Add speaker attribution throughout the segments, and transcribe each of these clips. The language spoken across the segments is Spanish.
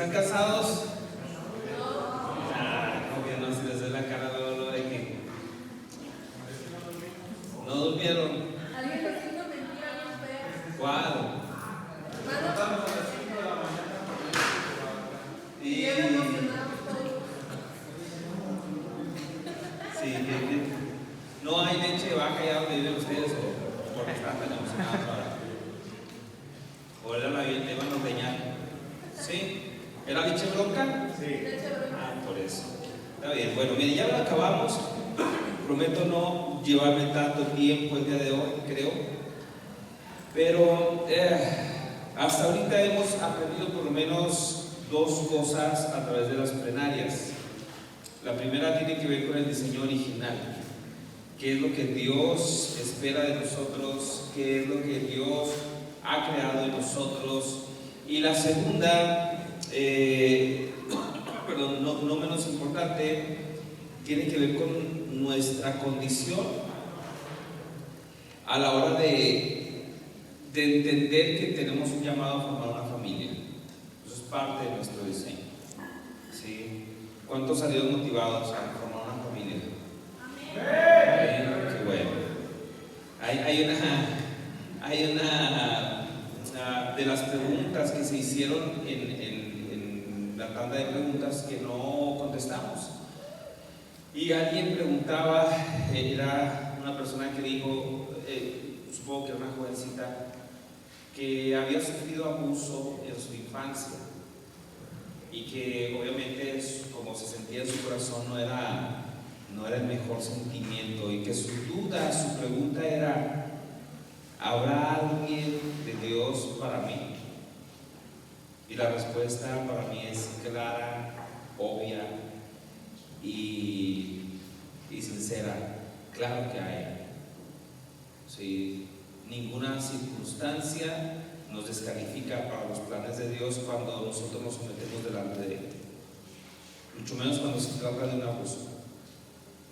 Speaker 1: ¿Están casados? No, que no, si les doy la cara luego de que no durmieron.
Speaker 2: Alguien le hizo una mentira bien fea.
Speaker 1: ¿Cuál? Y
Speaker 2: Bien emocionados todos.
Speaker 1: sí, no hay leche de vaca ya donde viven ustedes o porque están tan emocionados ahora. O era la le iban a ordeñar. ¿Sí? ¿Era leche bronca?
Speaker 2: Sí. Leche bronca.
Speaker 1: Por eso. Está bien. Bueno, miren, ya lo acabamos. Prometo no llevarme tanto tiempo el día de hoy, creo. Pero hasta ahorita hemos aprendido por lo menos dos cosas a través de las plenarias. La primera tiene que ver con el diseño original. ¿Qué es lo que Dios espera de nosotros? ¿Qué es lo que Dios ha creado en nosotros? Y la segunda, perdón, no menos importante, tiene que ver con nuestra condición a la hora de entender que tenemos un llamado a formar una familia. Eso es parte de nuestro diseño. ¿Sí? ¿Cuántos salieron motivados a formar una familia? Amén. Qué bueno. Hay una de las preguntas que se hicieron en la tanda de preguntas que no contestamos. Y alguien preguntaba, era una persona que dijo, supongo que era una jovencita, que había sufrido abuso en su infancia y que obviamente como se sentía en su corazón no era el mejor sentimiento, y que su duda, su pregunta era: ¿habrá alguien de Dios para mí? Y la respuesta para mí es clara, obvia y sincera. Claro que hay. Sí, ninguna circunstancia nos descalifica para los planes de Dios cuando nosotros nos sometemos delante de Él. Mucho menos cuando se trata de un abuso.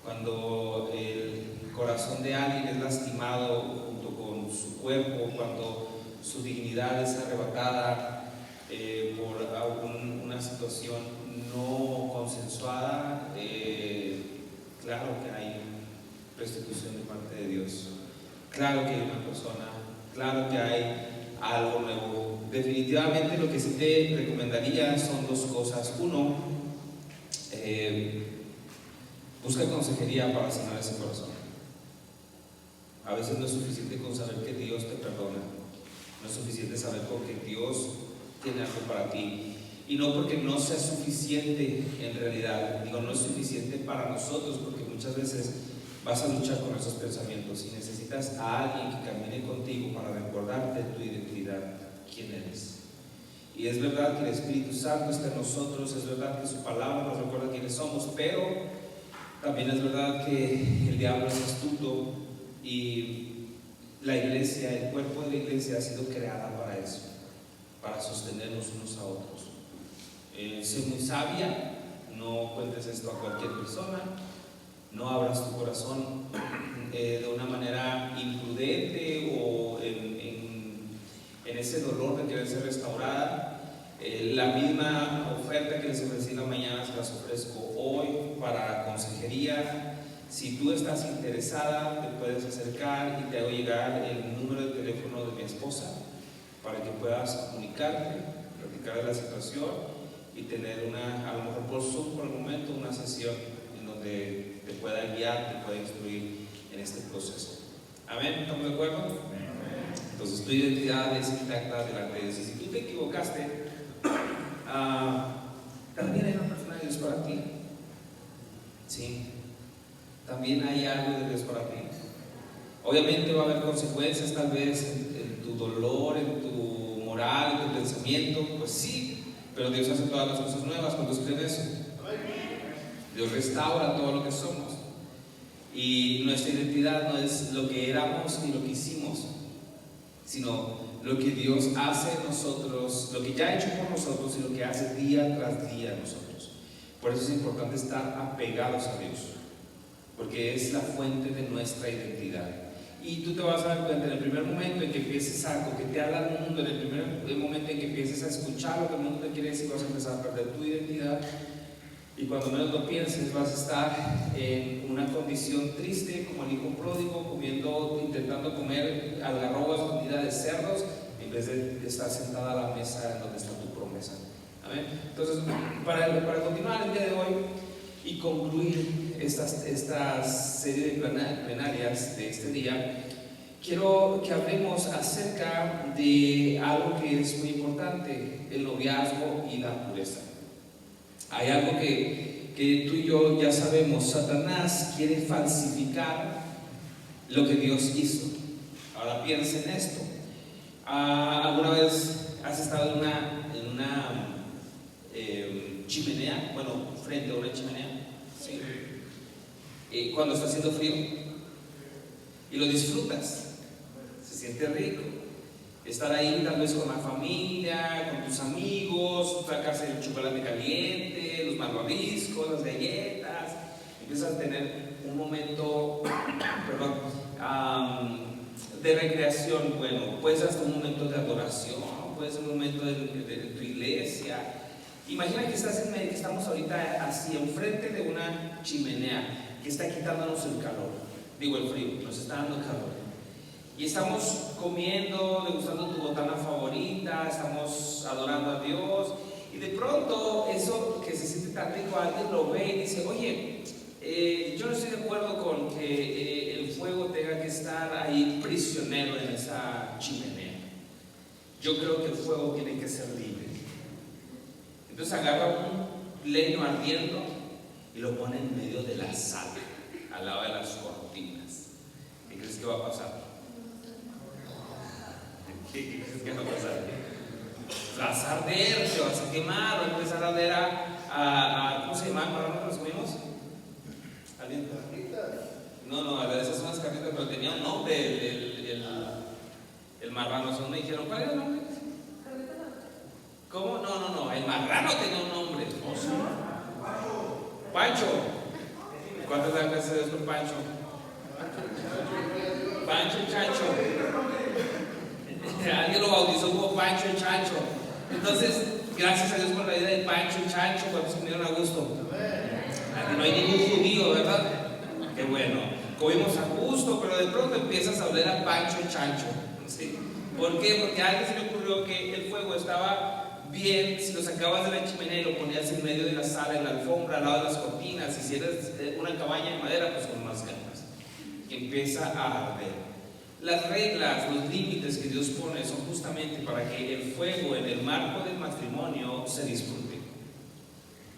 Speaker 1: Cuando el corazón de alguien es lastimado junto con su cuerpo, cuando su dignidad es arrebatada por una situación no consensuada, claro que hay restitución de parte de Dios. Claro que hay una persona, claro que hay algo nuevo. Definitivamente lo que sí te recomendaría son dos cosas. Uno, busca consejería para sanar ese corazón. A veces no es suficiente con saber que Dios te perdona, no es suficiente saber con que Dios tiene algo para ti, y no porque no sea suficiente en realidad, digo, no es suficiente para nosotros, porque muchas veces vas a luchar con esos pensamientos y necesitas a alguien que camine contigo para recordarte tu identidad, quién eres. Y es verdad que el Espíritu Santo está en nosotros, es verdad que su palabra nos recuerda quiénes somos, pero también es verdad que el diablo es astuto y la iglesia, el cuerpo de la iglesia ha sido creada para eso, para sostenernos unos a otros. Sé muy sabia, no cuentes esto a cualquier persona, no abras tu corazón de una manera imprudente o en ese dolor de querer ser restaurada. La misma oferta que les ofrecí en la mañana se las ofrezco hoy para consejería. Si tú estás interesada, te puedes acercar y te hago llegar el número de teléfono de mi esposa para que puedas comunicarte, platicar de la situación y tener a lo mejor por Zoom por el momento, una sesión en donde te pueda guiar, te pueda instruir en este proceso. Amén, ¿estamos de acuerdo? Entonces tu identidad es intacta delante de Dios. Y si tú te equivocaste, también hay una persona de Dios para ti. Sí, también hay algo de Dios para ti. Obviamente va a haber consecuencias tal vez en tu dolor, en tu moral, en tu pensamiento, pues sí, pero Dios hace todas las cosas nuevas. ¿Cuántos creen eso? Dios restaura todo lo que somos. Y nuestra identidad no es lo que éramos ni lo que hicimos, sino lo que Dios hace en nosotros, lo que ya ha hecho por nosotros y lo que hace día tras día en nosotros. Por eso es importante estar apegados a Dios, porque es la fuente de nuestra identidad. Y tú te vas a dar cuenta en el primer momento en que empieces Exacto, que te habla del mundo en el primer momento en que empieces a escuchar lo que el mundo te quiere decir, vas a empezar a perder tu identidad. Y cuando menos lo pienses, vas a estar en una condición triste, como el hijo pródigo, intentando comer algarrobas escondida de cerdos, en vez de estar sentada a la mesa donde está tu promesa. ¿Amén? Entonces, para continuar el día de hoy y concluir esta serie de plenarias de este día, quiero que hablemos acerca de algo que es muy importante: el noviazgo y la pureza. Hay algo que tú y yo ya sabemos: Satanás quiere falsificar lo que Dios hizo. Ahora piensa en esto. ¿Alguna vez has estado en una chimenea? Bueno, frente a una chimenea. Sí. Cuando está haciendo frío y lo disfrutas, se siente rico. Estar ahí tal vez con la familia, con tus amigos, sacarse el chocolate caliente, los malvaviscos, las galletas. Empiezas a tener un momento de recreación. Bueno, puede ser hasta un momento de adoración, puede ser un momento de tu iglesia. Imagina que estamos ahorita así, enfrente de una chimenea que está quitándonos el calor, el frío, nos está dando calor. Y estamos comiendo, degustando tu botana favorita, estamos adorando a Dios, y de pronto eso que se siente tan rico, alguien lo ve y dice: oye, yo no estoy de acuerdo con que el fuego tenga que estar ahí prisionero en esa chimenea. Yo creo que el fuego tiene que ser libre. Entonces agarra un leño ardiendo y lo pone en medio de la sala, al lado de las cortinas. ¿Qué crees que va a pasar? ¿Qué crees que va a pasar? Vas a arder, te vas a quemar, vas a empezar a arder ¿cómo se llama? ¿Para dónde los comimos? ¿Alguien? No, esas son las carnitas, pero tenía un nombre el marrano. ¿No me dijeron cuál era el nombre? ¿Cómo? No, el marrano tenía un nombre. Pancho. ¿Cuántas gracias a Dios por Pancho? Pancho y Chancho. Alguien lo bautizó como Pancho y Chancho. Entonces, gracias a Dios por la vida de Pancho y Chancho. ¿Cuántos comieron a gusto? Aquí no hay ningún judío, ¿verdad? Qué bueno. Comimos a gusto, pero de pronto empiezas a oler a Pancho y Chancho. ¿Sí? ¿Por qué? Porque a alguien se le ocurrió que el fuego estaba bien si lo sacabas de la chimenea y lo ponías en medio de la sala, en la alfombra, al lado de las cortinas. Si hicieras una cabaña de madera, pues con más ganas. Y empieza a arder. Las reglas, los límites que Dios pone son justamente para que el fuego en el marco del matrimonio se disfrute.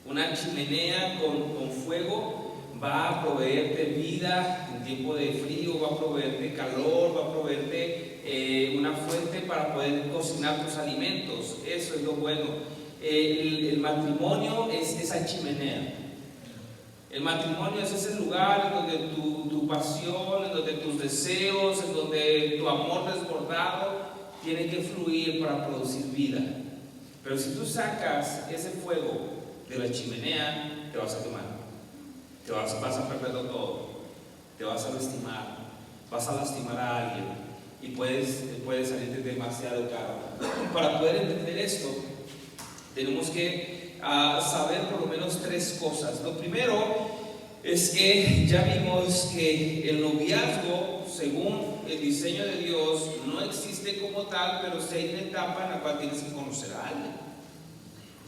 Speaker 1: Una chimenea con fuego va a proveerte vida en tiempo de frío, va a proveerte calor, va a proveerte una fuente para poder cocinar tus alimentos. Eso es lo bueno. El matrimonio es esa chimenea. El matrimonio es ese lugar en donde tu pasión, en donde tus deseos, en donde tu amor desbordado tiene que fluir para producir vida. Pero si tú sacas ese fuego de la chimenea, te vas a quemar, vas a perderlo todo, te vas a lastimar a alguien y puedes salirte demasiado caro. Para poder entender esto, tenemos que saber por lo menos tres cosas. Lo primero es que ya vimos que el noviazgo, según el diseño de Dios, no existe como tal, pero sí hay una etapa en la cual tienes que conocer a alguien.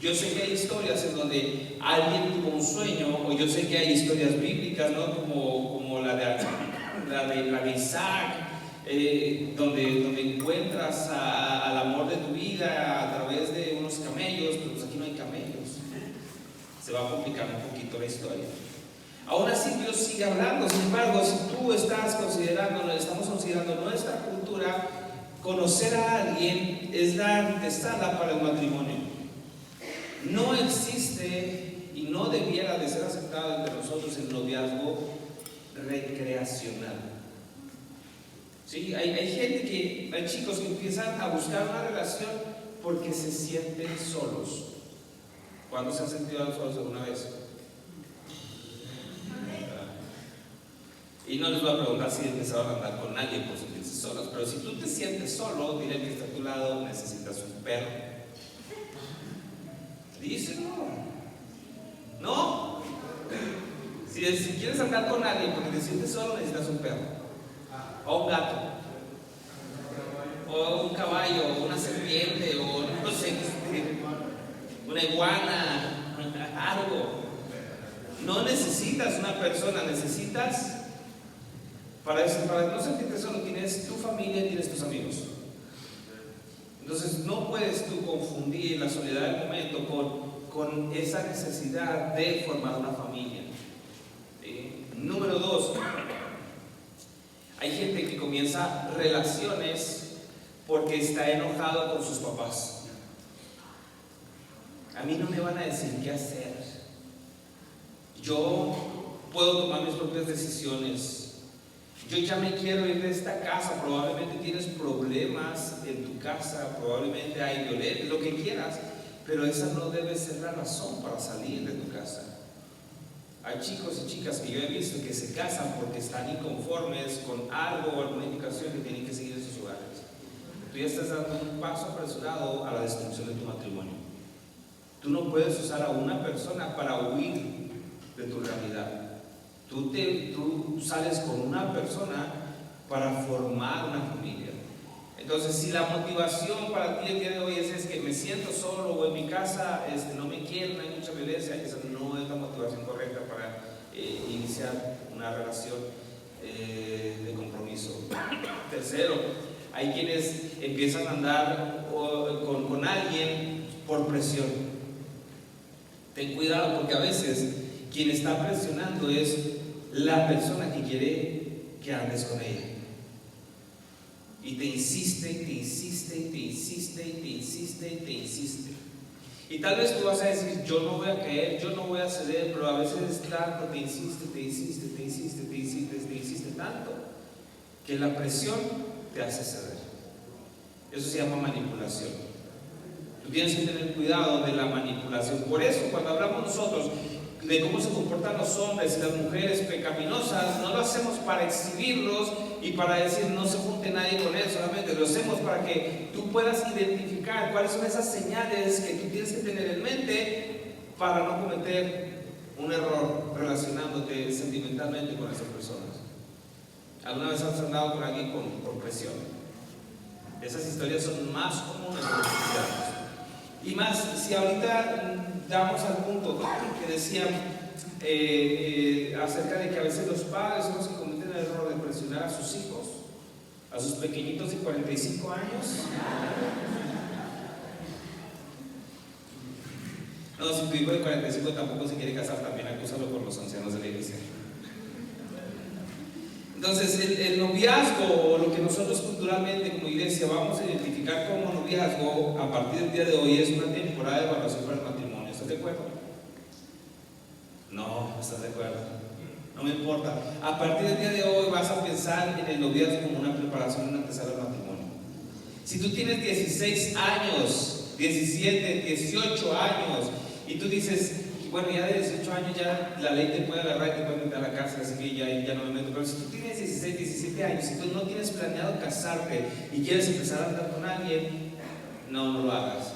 Speaker 1: Yo sé que hay historias en donde alguien tuvo un sueño, o yo sé que hay historias bíblicas, ¿no? como la de Isaac, donde encuentras al amor de tu vida a través de unos camellos, pero pues aquí no hay camellos. Se va a complicar un poquito la historia. Aún así Dios sigue hablando. Sin embargo, si tú estamos considerando nuestra cultura, conocer a alguien es la antesala para el matrimonio. No existe y no debiera de ser aceptado entre nosotros el noviazgo recreacional. ¿Sí? Hay chicos que empiezan a buscar una relación porque se sienten solos. ¿Cuándo se han sentido solos alguna vez? Y no les voy a preguntar si empezaron a andar con nadie por sentirse solos. Pero si tú te sientes solo, dile al que está a tu lado, necesitas un perro. Díselo. ¿No? Si quieres andar con alguien porque te sientes solo, necesitas un perro. O un gato. O un caballo, o una serpiente, o no sé, una iguana, algo. No necesitas una persona, necesitas, para no sentirte solo, tienes tu familia y tienes tus amigos. Entonces no puedes tú confundir la soledad del momento con esa necesidad de formar una familia. Número 2, hay gente que comienza relaciones porque está enojado con sus papás. A mí no me van a decir qué hacer. Yo puedo tomar mis propias decisiones. Yo ya me quiero ir de esta casa. Probablemente tienes problemas en tu casa, probablemente hay violencia, lo que quieras, pero esa no debe ser la razón para salir de tu casa. Hay chicos y chicas que yo he visto que se casan porque están inconformes con algo o alguna indicación que tienen que seguir en sus hogares. Tú ya estás dando un paso apresurado a la destrucción de tu matrimonio. Tú no puedes usar a una persona para huir de tu realidad. Tú sales con una persona para formar una familia. Entonces, si la motivación para ti el día de hoy es que me siento solo o en mi casa no me quieren, hay mucha violencia, esa no es la motivación correcta para iniciar una relación de compromiso. Tercero, hay quienes empiezan a andar con alguien por presión. Ten cuidado, porque a veces quien está presionando es la persona que quiere que andes con ella. Y te insiste, y te insiste, y te insiste, y te insiste, y te insiste. Y tal vez tú vas a decir, yo no voy a caer, yo no voy a ceder, pero a veces tanto te insiste, te insiste, te insiste, te insiste, te insiste tanto, que la presión te hace ceder. Eso se llama manipulación. Tú tienes que tener cuidado de la manipulación. Por eso, cuando hablamos nosotros de cómo se comportan los hombres y las mujeres pecaminosas, no lo hacemos para exhibirlos y para decir no se junte nadie con él, solamente lo hacemos para que tú puedas identificar cuáles son esas señales que tú tienes que tener en mente para no cometer un error relacionándote sentimentalmente con esas personas. ¿Alguna vez has andado con alguien por presión? Esas historias son más comunes de los cristianos. Y más, si ahorita damos al punto que decía acerca de que a veces los padres son los que cometen el error de presionar a sus hijos, a sus pequeñitos de 45 años. No, si tu hijo de 45 tampoco se quiere casar, también acúsalo por los ancianos de la iglesia. Entonces, el noviazgo, o lo que nosotros culturalmente como iglesia vamos a identificar como noviazgo a partir del día de hoy, es una temporada de evaluación para el matrimonio. ¿Estás de acuerdo? No, ¿estás de acuerdo? No me importa. A partir del día de hoy vas a pensar en el noviazgo como una preparación, una antesala al matrimonio. Si tú tienes 16 años, 17, 18 años, y tú dices, bueno, ya de 18 años ya la ley te puede agarrar y te puede meter a la cárcel, así que ya no me meto. Pero si tú tienes 16, 17 años y tú no tienes planeado casarte y quieres empezar a andar con alguien, no lo hagas.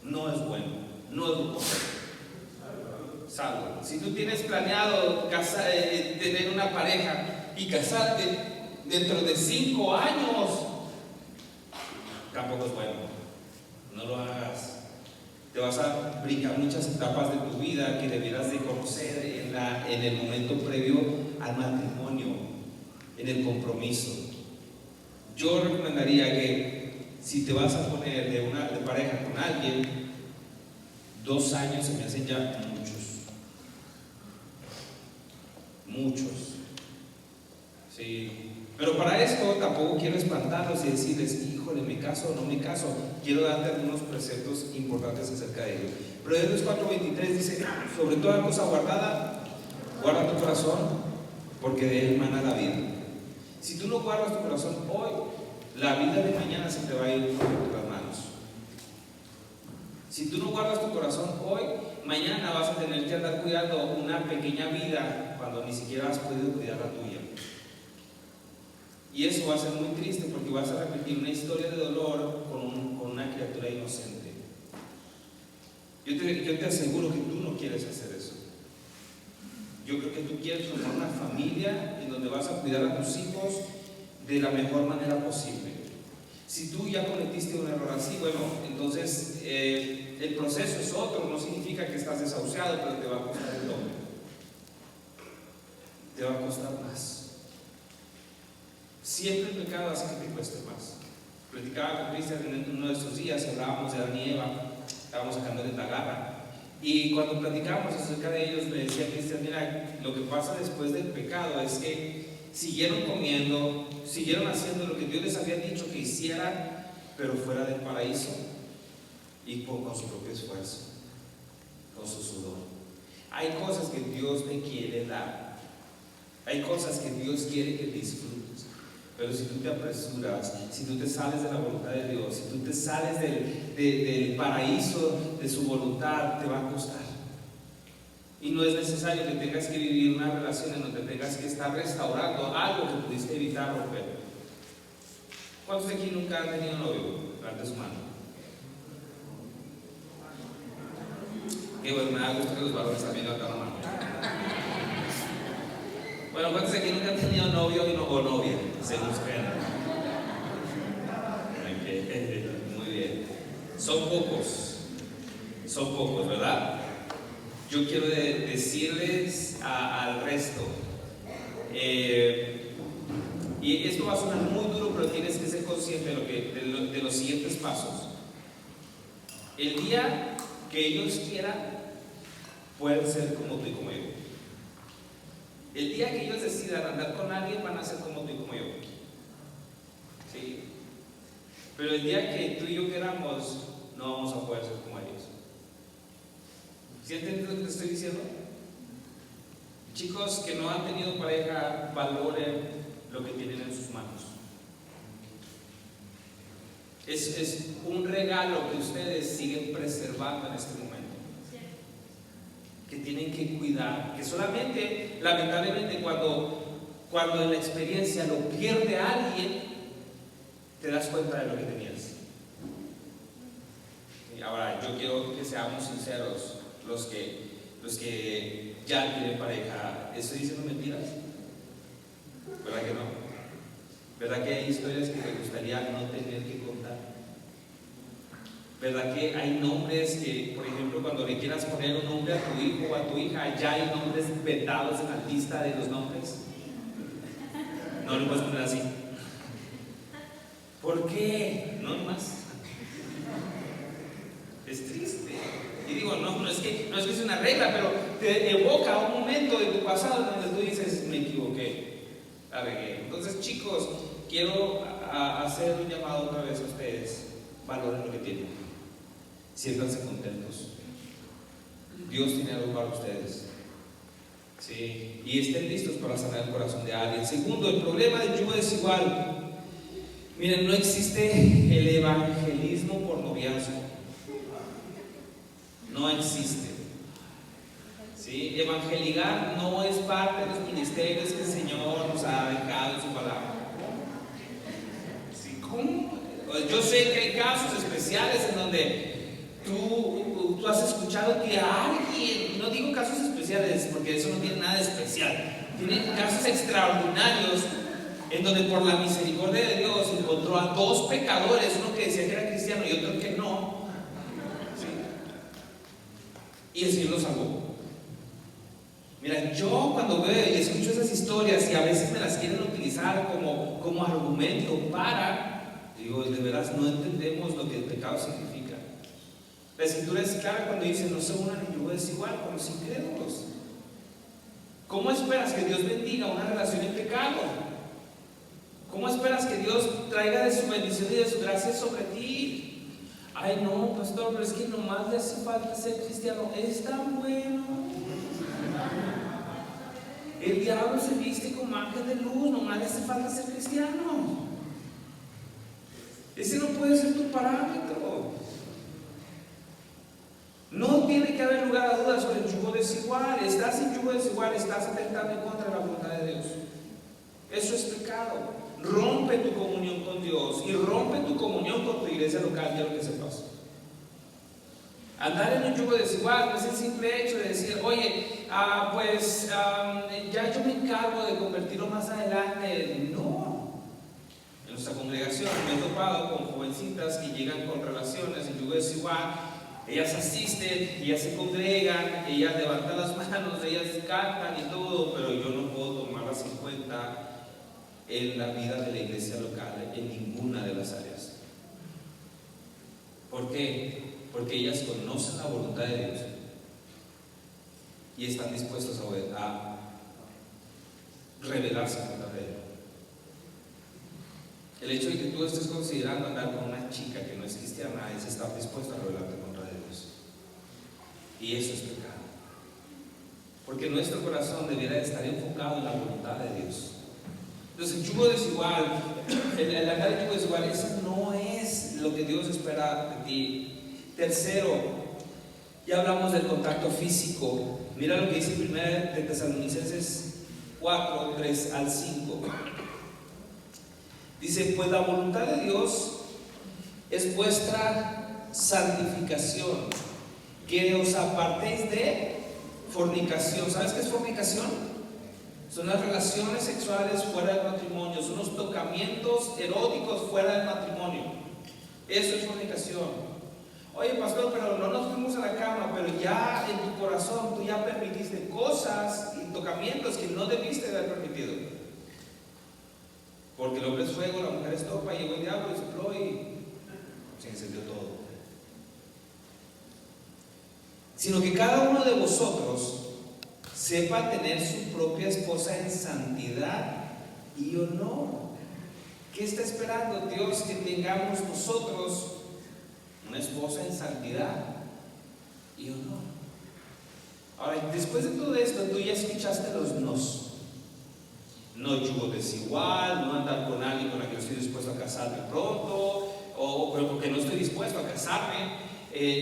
Speaker 1: No es bueno, no es lo correcto. Salvo. Si tú tienes planeado tener una pareja y casarte dentro de 5 años, tampoco es bueno. No lo hagas. Te vas a brincar muchas etapas de tu vida que debieras de conocer en el momento previo al matrimonio, en el compromiso. Yo recomendaría que si te vas a poner de pareja con alguien, 2 años se me hacen ya muchos. Sí. Pero para esto tampoco quiero espantarlos y decirles, híjole, ¿me caso o no me caso? Quiero darte algunos preceptos importantes acerca de ello. Proverbios 4:23 dice, sobre toda cosa guardada, guarda tu corazón, porque de él mana la vida. Si tú no guardas tu corazón hoy, la vida de mañana se te va a ir por las manos. Si tú no guardas tu corazón hoy, mañana vas a tener que andar cuidando una pequeña vida cuando ni siquiera has podido cuidar la tuya. Y eso va a ser muy triste porque vas a repetir una historia de dolor con una criatura inocente. Yo te aseguro que tú no quieres hacer eso. Yo creo que tú quieres formar una familia en donde vas a cuidar a tus hijos de la mejor manera posible. Si tú ya cometiste un error así, bueno, entonces el proceso es otro. No significa que estás desahuciado, pero te va a costar el doble. Te va a costar más. Siempre el pecado hace que te cueste más. Platicaba con Cristian en uno de estos días, hablábamos de Adán y Eva, estábamos sacando de la garra. Y cuando platicábamos acerca de ellos, me decía Cristian: mira, lo que pasa después del pecado es que siguieron comiendo, siguieron haciendo lo que Dios les había dicho que hicieran, pero fuera del paraíso y con su propio esfuerzo, con su sudor. Hay cosas que Dios te quiere dar, hay cosas que Dios quiere que disfrutes, pero si tú te apresuras, si tú te sales de la voluntad de Dios, si tú te sales del paraíso de su voluntad, te va a costar. Y no es necesario que tengas que vivir una relación en donde tengas que estar restaurando algo que pudiste evitar romper. ¿Cuántos de aquí nunca han tenido novio? Levante su mano. Qué bueno, me da gusto que los varones también levantan la mano. Bueno, ¿cuántos de aquí nunca han tenido novio o novia? Según ustedes. Muy bien. Son pocos, ¿verdad? Yo quiero decirles al resto, y esto va a sonar muy duro, pero tienes que ser consciente de los siguientes pasos. El día que ellos quieran, pueden ser como tú y como yo. El día que ellos decidan andar con alguien, van a ser como tú y como yo. ¿Sí? Pero el día que tú y yo queramos, no vamos a poder ser como ellos. ¿Sí entiendes lo que te estoy diciendo? Chicos que no han tenido pareja, valoren lo que tienen en sus manos. Es un regalo que ustedes siguen preservando en este momento, que tienen que cuidar, que solamente, lamentablemente, cuando en la experiencia lo pierde alguien, te das cuenta de lo que tenías. Y ahora, yo quiero que seamos sinceros. Los que ya tienen pareja, ¿estoy diciendo mentiras? ¿Verdad que no? ¿Verdad que hay historias que te gustaría no tener que contar? ¿Verdad que hay nombres que, por ejemplo, cuando le quieras poner un nombre a tu hijo o a tu hija, ya hay nombres vetados en la lista de los nombres? No lo puedes poner así. ¿Por qué? No más. Es triste. Y digo, no es que sea una regla, pero te evoca un momento de tu pasado donde tú dices: me equivoqué, la regué. Entonces, chicos, quiero hacer un llamado otra vez a ustedes. Valoren lo que tienen, siéntanse contentos. Dios tiene algo para ustedes, ¿sí? Y estén listos para sanar el corazón de alguien. Segundo, el problema del yugo desigual. Miren, no existe el evangelismo por noviazgo. No existe. ¿Sí? Evangelizar no es parte de los ministerios que el Señor nos ha dejado en su palabra. ¿Sí? ¿Cómo? Yo sé que hay casos especiales en donde tú has escuchado que alguien, no digo casos especiales porque eso no tiene nada de especial, tiene casos extraordinarios en donde por la misericordia de Dios encontró a dos pecadores, uno que decía que era cristiano y otro que no. Y el Señor lo salvó. Mira, yo cuando veo y escucho esas historias y a veces me las quieren utilizar como argumento digo, de veras no entendemos lo que el pecado significa. La Escritura es clara cuando dice: no se unan en yugo desigual con los incrédulos. ¿Cómo esperas que Dios bendiga una relación en pecado? ¿Cómo esperas que Dios traiga de su bendición y de su gracia sobre ti? Ay, no, pastor, pero es que nomás le hace falta ser cristiano. Es tan bueno. El diablo se viste como ángel de luz, nomás le hace falta ser cristiano. Ese no puede ser tu parámetro. No tiene que haber lugar a dudas sobre el yugo desigual. Estás en yugo desigual, estás atentando en contra de la voluntad de Dios. Eso es pecado. rompe tu comunión con Dios y rompe tu comunión con tu iglesia local, quiero que sepas. Andar en un yugo desigual no es el simple hecho de decir, oye, ya yo me encargo de convertirlo más adelante. No. En nuestra congregación me he topado con jovencitas que llegan con relaciones en yugo desigual. Ellas asisten, ellas se congregan, ellas levantan las manos, ellas cantan y todo, pero yo no puedo tomarlas en cuenta en la vida de la iglesia local, en ninguna de las áreas. ¿Por qué? Porque ellas conocen la voluntad de Dios y están dispuestas a revelarse contra Él. El hecho de que tú estés considerando andar con una chica que no es cristiana es estar dispuesto a rebelarte contra Dios. Y eso es pecado. Porque nuestro corazón debiera estar enfocado en la voluntad de Dios. Entonces, el yugo desigual, el andar en yugo desigual, eso no es lo que Dios espera de ti. Tercero, ya hablamos del contacto físico. Mira lo que dice 1 de Tesalonicenses 4, 3 al 5. Dice, pues la voluntad de Dios es vuestra santificación, que os apartéis de fornicación. ¿Sabes qué es fornicación? Son las relaciones sexuales fuera del matrimonio, son los tocamientos eróticos fuera del matrimonio. Eso es fornicación. Oye, pastor, pero no nos fuimos a la cama, pero ya en tu corazón tú ya permitiste cosas y tocamientos que no debiste de haber permitido. Porque el hombre es fuego, la mujer es topa, llegó el diablo y sopló y se encendió todo. Sino que cada uno de vosotros sepa tener su propia esposa en santidad y honor. ¿Qué está esperando Dios que tengamos nosotros? Una esposa en santidad y honor. Ahora, después de todo esto, tú ya escuchaste los nos. No yugo desigual, no andar con alguien con la que no estoy dispuesto a casarme pronto, o porque no estoy dispuesto a casarme,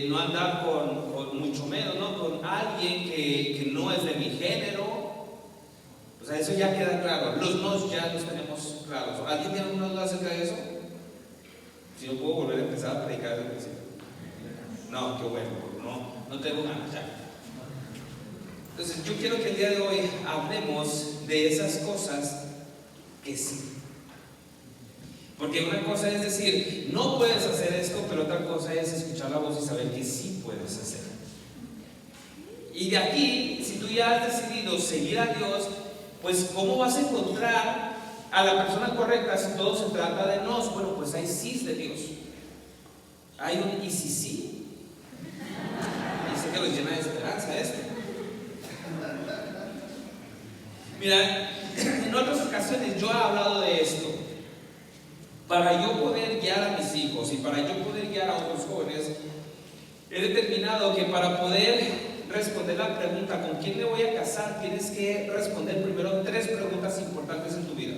Speaker 1: no andar con mucho menos, ¿no? Con alguien que no es de mi género. O sea, eso ya queda claro. Los nos ya los tenemos claros. ¿Alguien tiene alguna duda acerca de eso? Si no puedo volver a empezar a predicar desde el principio. No, qué bueno, no tengo ganas ya. Entonces yo quiero que el día de hoy hablemos de esas cosas que sí. Porque una cosa es decir, no puedes hacer esto, pero otra cosa es escuchar la voz y saber que sí puedes hacer. Y de aquí, si tú ya has decidido seguir a Dios, pues ¿cómo vas a encontrar a la persona correcta si todo se trata de nos? Bueno, pues hay sís de Dios. Hay un y si sí. Dice que los llena de esperanza esto. Mira, en otras ocasiones yo he hablado de esto. Para yo poder guiar a mis hijos y para yo poder guiar a otros jóvenes, he determinado que para poder responder la pregunta ¿con quién me voy a casar? Tienes que responder primero 3 preguntas importantes en tu vida.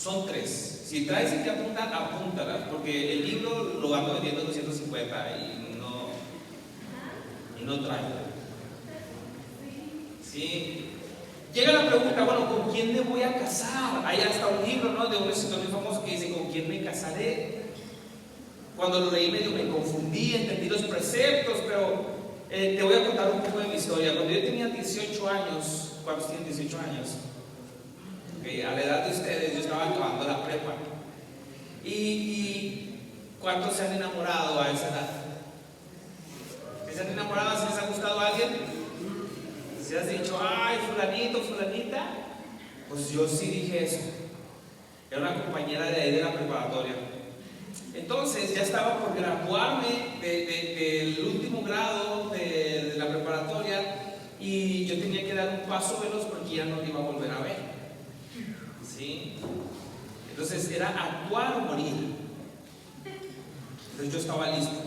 Speaker 1: Son 3. Si traes y te apuntan, apúntalas, porque el libro lo ando vendiendo 250 y no trae. ¿Sí? Llega la pregunta, bueno, ¿con quién me voy a casar? Hay hasta un libro, ¿no?, de un escritor muy famoso que dice, ¿con quién me casaré? Cuando lo leí medio me confundí, entendí los preceptos, pero te voy a contar un poco de mi historia. Cuando yo tenía 18 años, ¿cuántos tienen 18 años? Okay, a la edad de ustedes yo estaba acabando la prepa. ¿Y cuántos se han enamorado a esa edad? ¿Se han enamorado? ¿Se les ha gustado a alguien? Si has dicho, ay, fulanito, fulanita, pues yo sí dije eso. Era una compañera de ahí de la preparatoria. Entonces ya estaba por graduarme del último grado de la preparatoria y yo tenía que dar un paso veloz porque ya no me iba a volver a ver. ¿Sí? Entonces era actuar o morir. Entonces yo estaba listo.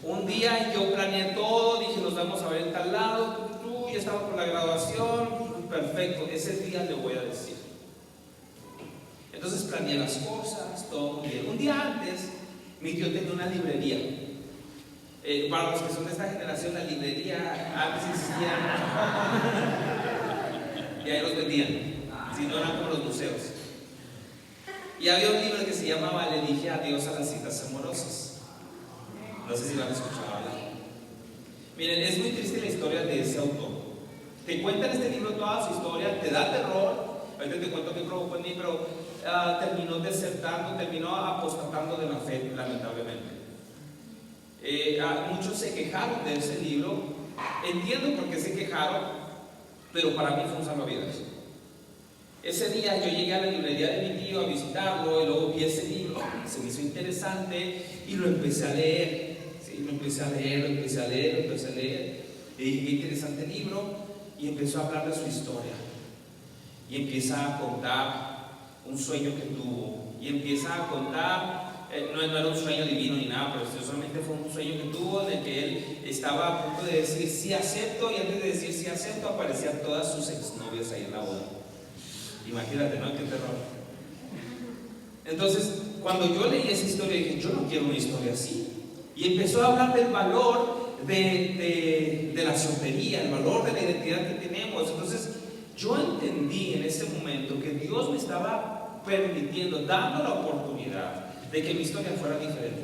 Speaker 1: Un día yo planeé todo, dije nos vamos a ver en tal lado, ya estaba por la graduación, perfecto, ese día le voy a decir. Entonces planeé las cosas, todo muy bien. Un día antes, mi tío tenía una librería. Para los que son de esta generación, la librería antes existía y ahí los vendían, si no eran como los museos. Y había un libro que se llamaba Le dije adiós a las citas amorosas. No sé si lo han escuchado hablar. Miren, es muy triste la historia de ese autor. Te cuenta en este libro toda su historia, te da terror. Ahorita te cuento qué provocó en mí, pero terminó desertando, terminó apostatando de la fe, lamentablemente. Muchos se quejaron de ese libro. Entiendo por qué se quejaron, pero para mí fue un salvavidas. Ese día yo llegué a la librería de mi tío a visitarlo y luego vi ese libro, se me hizo interesante y lo empecé a leer. Sí, lo empecé a leer. Y dije, qué interesante libro, y empezó a hablar de su historia. Y empieza a contar un sueño que tuvo. Y empieza a contar, no era un sueño divino ni nada, pero solamente fue un sueño que tuvo en el que él estaba a punto de decir sí acepto, y antes de decir sí acepto aparecían todas sus exnovias ahí en la boda. Imagínate, ¿no? Qué terror. Entonces, cuando yo leí esa historia, dije, yo no quiero una historia así. Y empezó a hablar del valor de la soltería, el valor de la identidad que tenemos. Entonces, yo entendí en ese momento que Dios me estaba permitiendo, dando la oportunidad de que mi historia fuera diferente.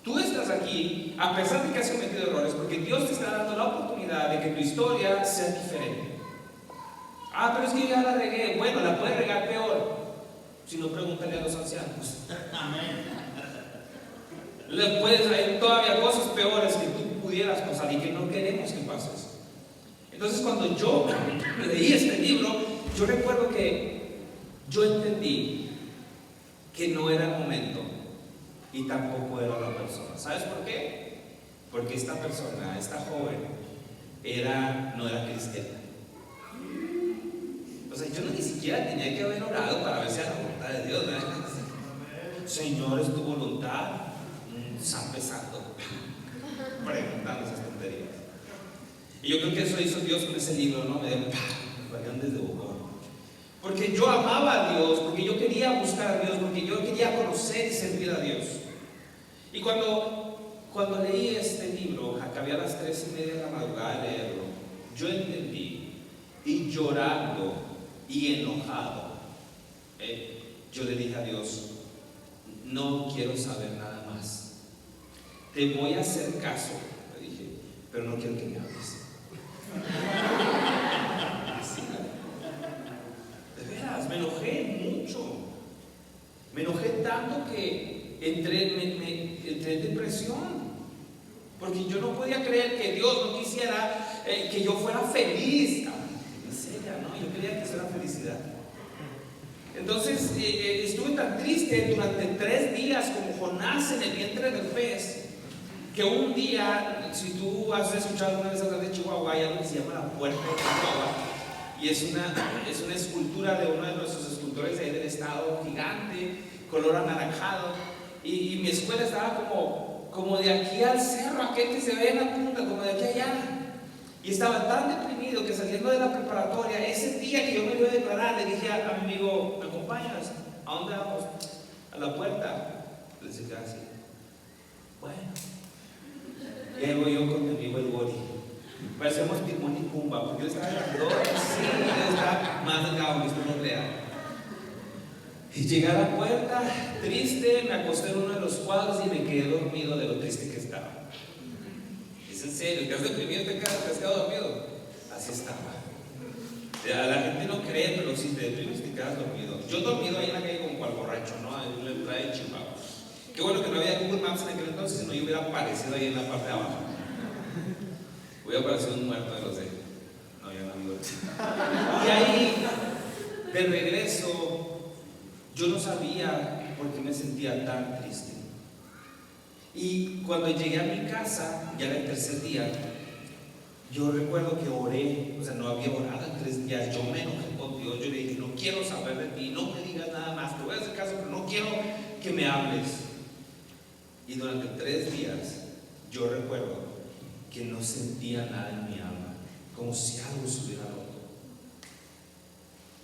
Speaker 1: Tú estás aquí, a pesar de que has cometido errores, porque Dios te está dando la oportunidad de que tu historia sea diferente. Pero es que yo ya la regué. Bueno, la puedes regar peor. Si no, pregúntale a los ancianos. Amén. Hay todavía cosas peores que tú pudieras pasar y que no queremos que pases. Entonces, cuando yo leí este libro, yo recuerdo que yo entendí que no era el momento y tampoco era la persona. ¿Sabes por qué? Porque esta persona, esta joven, no era cristiana. O sea, yo ni siquiera tenía que haber orado para ver si era la voluntad de Dios, ¿verdad? Señor, es tu voluntad. San pesando, preguntando esas tonterías. Y yo creo que eso hizo Dios con ese libro, ¿no? Me valían desde bocón. Porque yo amaba a Dios, porque yo quería buscar a Dios, porque yo quería conocer y servir a Dios. Y cuando leí este libro, acabé a las 3:30 de la madrugada de leerlo, yo entendí, y llorando y enojado, yo le dije a Dios, no quiero saber nada más. Te voy a hacer caso, le dije, pero no quiero que me hables. De veras, me enojé mucho. Me enojé tanto que entré en depresión. Porque yo no podía creer que Dios no quisiera que yo fuera feliz. En serio, ¿no? Yo quería que eso era felicidad. Entonces estuve tan triste durante 3 días como Jonás en el vientre del pez, que un día, si tú has escuchado alguna vez hablar de Chihuahua, hay algo que se llama la Puerta de Chihuahua, y es una escultura de uno de nuestros escultores de ahí del estado, gigante, color anaranjado, y mi escuela estaba como de aquí al cerro, aquel que se ve en la punta, como de aquí allá. Y estaba tan deprimido que saliendo de la preparatoria, ese día que yo me iba a declarar, le dije a mi amigo, ¿me acompañas? ¿A dónde vamos? A la puerta. Le dije así. Bueno. Llego yo con mi amigo el Gori. Parecemos Timón y Pumba, porque él estaba grandón, sí, él estaba más delgado que esto no crea. Y llegué a la puerta, triste, me acosté en uno de los cuadros y me quedé dormido de lo triste que estaba. Es en serio, ¿te has deprimido? ¿Te has quedado dormido? Así estaba. La gente no cree, pero si te deprimes te quedas dormido. Yo dormido ahí en la calle como cual borracho, ¿no? En la entrada de Chihuahua. Qué bueno que no había Google Maps en aquel entonces, si no yo hubiera aparecido ahí en la parte de abajo. Hubiera aparecido un muerto de los de... No, yo no amigo. Y ahí, de regreso, yo no sabía por qué me sentía tan triste. Y cuando llegué a mi casa, ya era el 3er día, yo recuerdo que oré, o sea, no había orado en 3 días, yo me enojé con Dios, yo le dije, no quiero saber de ti, no me digas nada más, te voy a hacer caso, pero no quiero que me hables. Y durante 3 días, yo recuerdo que no sentía nada en mi alma, como si algo se hubiera roto.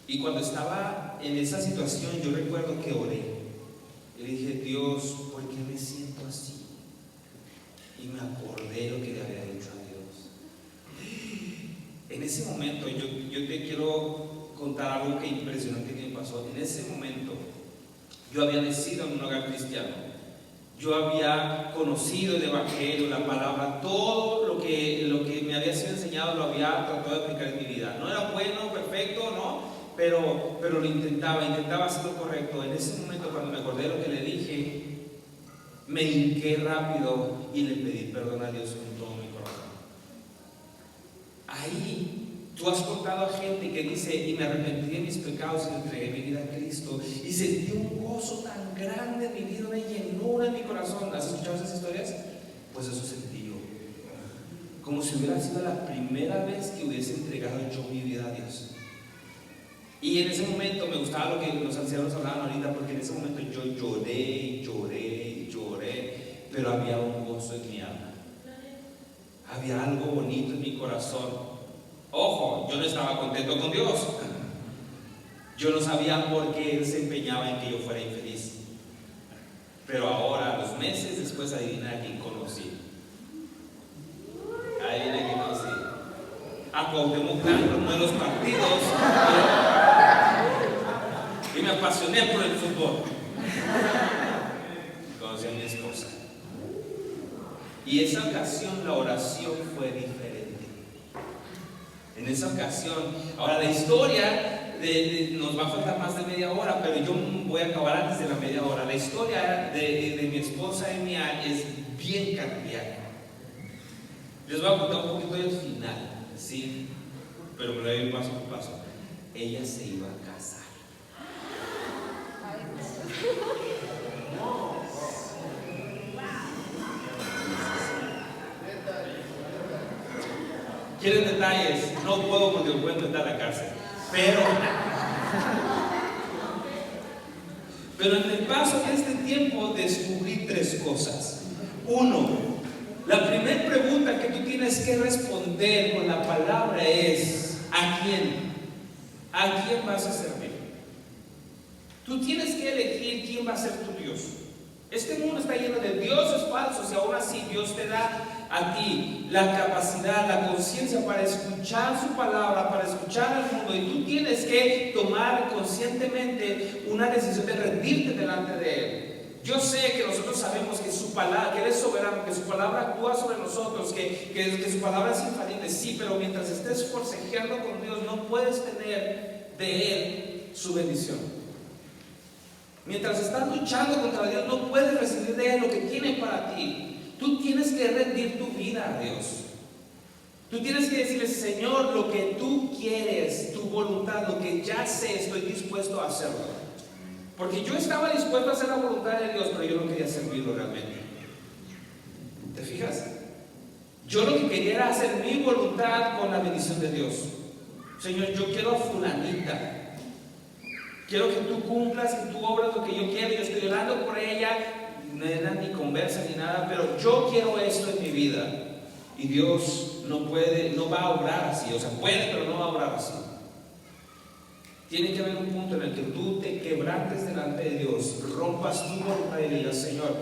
Speaker 1: Y cuando estaba en esa situación, yo recuerdo que oré. Y le dije, Dios, ¿por qué me siento así? Y me acordé lo que le había dicho a Dios. En ese momento, yo te quiero contar algo que impresionante que me pasó. En ese momento, Yo había nacido en un hogar cristiano. Yo había conocido el Evangelio, la palabra, todo lo que me había sido enseñado lo había tratado de aplicar en mi vida. No era bueno, perfecto, ¿no? Pero lo intentaba hacer lo correcto. En ese momento, cuando me acordé de lo que le dije, me hinqué rápido y le pedí perdón a Dios con todo mi corazón. Ahí tú has contado a gente que dice: y me arrepentí de mis pecados y entregué mi vida a Cristo y sentí un gozo tan grande en mi vida, una llenura en mi corazón. ¿Has escuchado esas historias? Pues eso sentí yo, como si hubiera sido la primera vez que hubiese entregado yo mi vida a Dios. Y en ese momento me gustaba lo que los ancianos hablaban ahorita, porque en ese momento yo lloré, pero había un gozo en mi alma, había algo bonito en mi corazón. Ojo, yo no estaba contento con Dios. Yo no sabía por qué Él se empeñaba en que yo fuera infeliz. Pero ahora, los meses después, adivina a quién conocí. Adivina a quién conocí. A Cuauhtémoc Blanco, uno de los partidos. Y me apasioné por el fútbol. Conocí a mi esposa. Y esa ocasión la oración fue diferente. En esa ocasión, ahora la historia nos va a faltar más de media hora, pero yo voy a acabar antes de la media hora. La historia de mi esposa y mía es bien cardíaca. Les voy a contar un poquito del final, ¿sí? Pero me lo voy a ir paso por paso. Ella se iba a casar. ¿Quieren detalles? No puedo porque me pueden meter a la cárcel. Pero en el paso de este tiempo descubrí 3 cosas. 1, la primera pregunta que tú tienes que responder con la palabra es: ¿a quién? ¿A quién vas a servir? Tú tienes que elegir quién va a ser tu Dios. Este mundo está lleno de dioses falsos y aún así Dios te da a ti la capacidad, la conciencia para escuchar su palabra, para escuchar al mundo, y tú tienes que tomar conscientemente una decisión de rendirte delante de Él. Yo sé que nosotros sabemos que su palabra, que Él es soberano, que su palabra actúa sobre nosotros, que su palabra es infalible, sí, pero mientras estés forcejeando con Dios no puedes tener de Él su bendición. Mientras estás luchando contra Dios no puedes recibir de Él lo que tiene para ti. Tú tienes que rendir tu vida a Dios. Tú tienes que decirle: Señor, lo que tú quieres, tu voluntad, lo que ya sé, estoy dispuesto a hacerlo. Porque yo estaba dispuesto a hacer la voluntad de Dios, pero yo no quería servirlo realmente. ¿Te fijas? Yo lo que quería era hacer mi voluntad con la bendición de Dios. Señor, yo quiero a fulanita. Quiero que tú cumplas, que tú obras lo que yo quiero. Yo estoy orando por ella. No era ni conversa ni nada, pero yo quiero esto en mi vida. Y Dios no va a obrar así. O sea, puede, pero no va a obrar así. Tiene que haber un punto en el que tú te quebrantes delante de Dios, rompas tu voluntad y digas: Señor,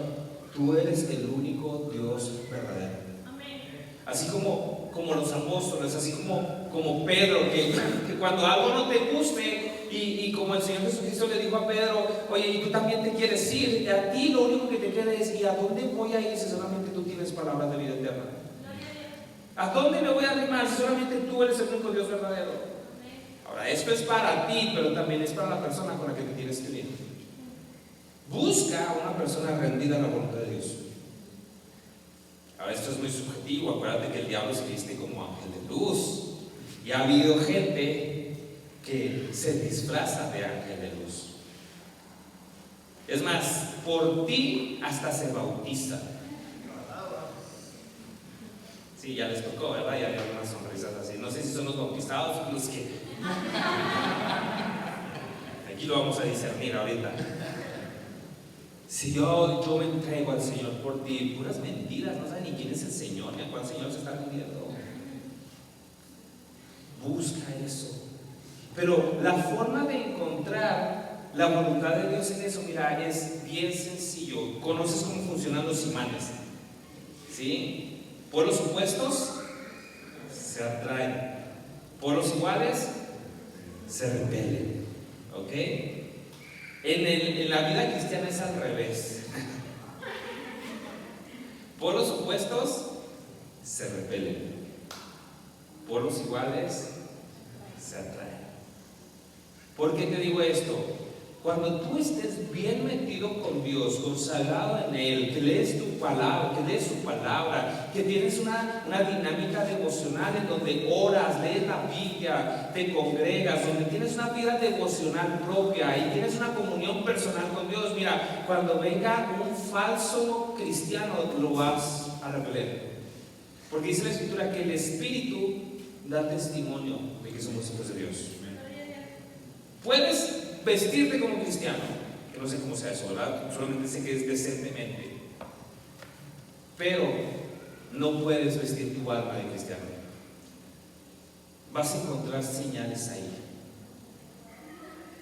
Speaker 1: tú eres el único Dios verdadero. Así como los apóstoles, así como Pedro, que cuando algo no te guste, y como el Señor Jesucristo le dijo a Pedro: oye, y tú también te quieres ir, a ti lo único que te queda es: ¿y a dónde voy a ir si solamente tú tienes palabras de vida eterna? ¿A dónde me voy a arrimar si solamente tú eres el único Dios verdadero? Ahora, esto es para ti, pero también es para la persona con la que te tienes que ir. Busca a una persona rendida a la voluntad de Dios. Ahora, esto es muy subjetivo. Acuérdate que el diablo se viste como ángel de luz. Y ha habido gente que se disfraza de ángel de luz. Es más, por ti hasta se bautiza. Sí, ya les tocó, ¿verdad? Ya había unas sonrisas así. No sé si son los bautizados o los que... Aquí lo vamos a discernir ahorita. Si yo me entrego al Señor por ti, puras mentiras, no saben ni quién es el Señor, ni a cuál Señor se está rindiendo. Busca eso. Pero la forma de encontrar la voluntad de Dios en eso, mira, es bien sencillo. Conoces cómo funcionan los imanes, ¿sí? Polos opuestos se atraen, polos iguales se repelen, ¿ok? En la vida cristiana es al revés. Polos opuestos se repelen, polos iguales se atraen. ¿Por qué te digo esto? Cuando tú estés bien metido con Dios, consagrado en Él, que lees tu palabra, que lees su palabra, que tienes una dinámica devocional en donde oras, lees la Biblia, te congregas, donde tienes una vida devocional propia y tienes una comunión personal con Dios, mira, cuando venga un falso cristiano lo vas a repeler. Porque dice la Escritura que el Espíritu da testimonio de que somos hijos de Dios. Puedes vestirte como cristiano, que no sé cómo sea eso, ¿verdad? Solamente sé que es decentemente, pero no puedes vestir tu alma de cristiano. Vas a encontrar señales ahí.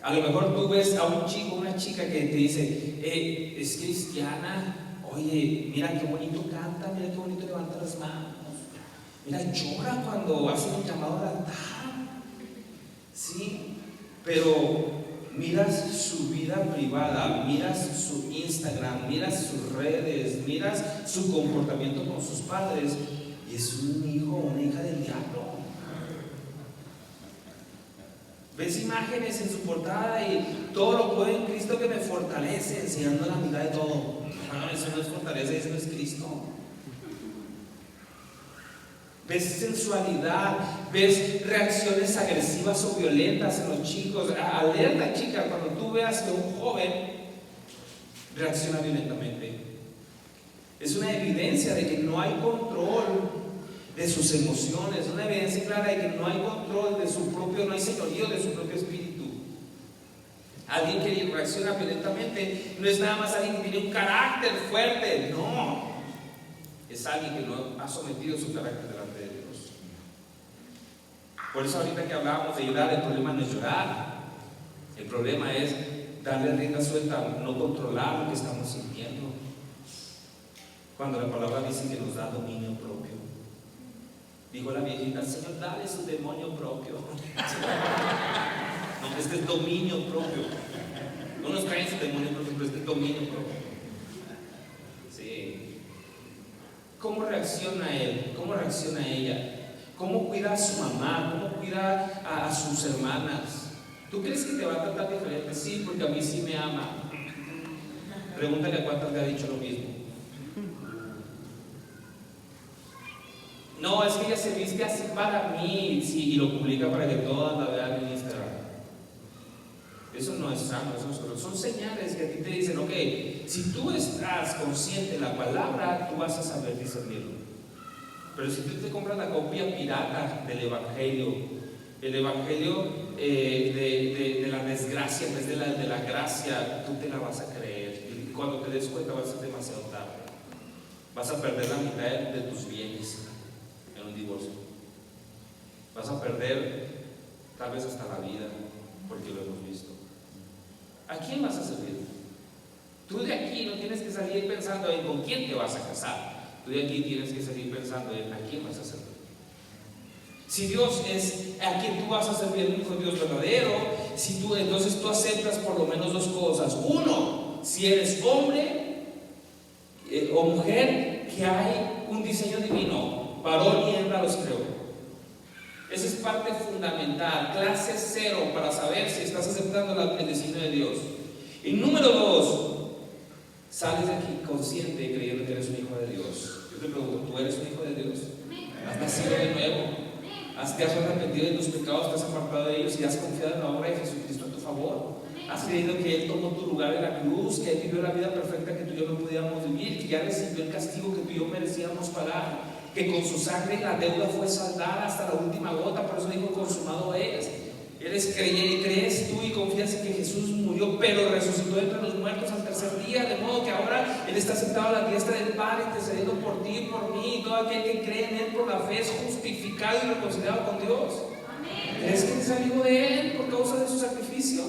Speaker 1: A lo mejor tú ves a un chico, una chica que te dice, es cristiana, oye, mira qué bonito canta, mira qué bonito levanta las manos, mira, llora cuando hace un llamado al altar, ¿sí? Pero miras su vida privada, miras su Instagram, miras sus redes, miras su comportamiento con sus padres y es un hijo o una hija del diablo. Ves imágenes en su portada y todo lo puedo en Cristo que me fortalece, enseñando la mitad de todo. No, eso no es fortaleza, eso no es Cristo. Ves sensualidad, ves reacciones agresivas o violentas en los chicos. Alerta, chica, cuando tú veas que un joven reacciona violentamente. Es una evidencia de que no hay control de sus emociones, una evidencia clara de que no hay control de su propio, no hay señorío de su propio espíritu. Alguien que reacciona violentamente no es nada más alguien que tiene un carácter fuerte, no. Es alguien que no ha sometido su carácter delante de Dios. Por eso ahorita que hablábamos de llorar, el problema no es llorar. El problema es darle rienda suelta, no controlar lo que estamos sintiendo. Cuando la palabra dice que nos da dominio propio. Dijo la viejita, Señor, dale su demonio propio. No, este es dominio propio. No nos traen su demonio propio, pero este es dominio propio. Sí. ¿Cómo reacciona él? ¿Cómo reacciona ella? ¿Cómo cuida a su mamá? ¿Cómo cuida a sus hermanas? ¿Tú crees que te va a tratar diferente? Sí, porque a mí sí me ama. Pregúntale a cuántas le ha dicho lo mismo. No, es que ella se viste así para mí, sí, y lo publica para que todas la vean en Instagram. Eso no es sano, son señales que a ti te dicen, ok, si tú estás consciente de la palabra, tú vas a saber discernirlo. Pero si tú te compras la copia pirata del Evangelio, el Evangelio de la desgracia en vez de la gracia, tú te la vas a creer. Y cuando te des cuenta va a ser demasiado tarde. Vas a perder la mitad de tus bienes en un divorcio. Vas a perder tal vez hasta la vida, porque lo hemos visto. ¿A quién vas a servir? Tú de aquí no tienes que salir pensando en con quién te vas a casar. Tú de aquí tienes que salir pensando en a quién vas a servir. Si Dios es a quien tú vas a servir, el único Dios verdadero, entonces tú aceptas por lo menos dos cosas. Uno, si eres hombre o mujer, que hay un diseño divino, varón y hembra los creó. Esa es parte fundamental, clase cero para saber si estás aceptando el diseño de Dios. Y número dos, sales de aquí consciente y creyendo que eres un hijo de Dios. Yo te pregunto, ¿tú eres un hijo de Dios? ¿Has nacido de nuevo? ¿Te has arrepentido de tus pecados, te has apartado de ellos y has confiado en la obra de Jesucristo a tu favor? ¿Has creído que Él tomó tu lugar en la cruz, que Él vivió la vida perfecta que tú y yo no podíamos vivir, que ya recibió el castigo que tú y yo merecíamos pagar? Que con su sangre la deuda fue saldada hasta la última gota, por eso dijo consumado es. Crees tú y confías en que Jesús murió, pero resucitó entre los muertos al tercer día, de modo que ahora Él está sentado a la diestra del Padre, intercediendo por ti y por mí, y todo aquel que cree en Él por la fe es justificado y reconciliado con Dios. ¿Crees que eres amigo de Él por causa de su sacrificio?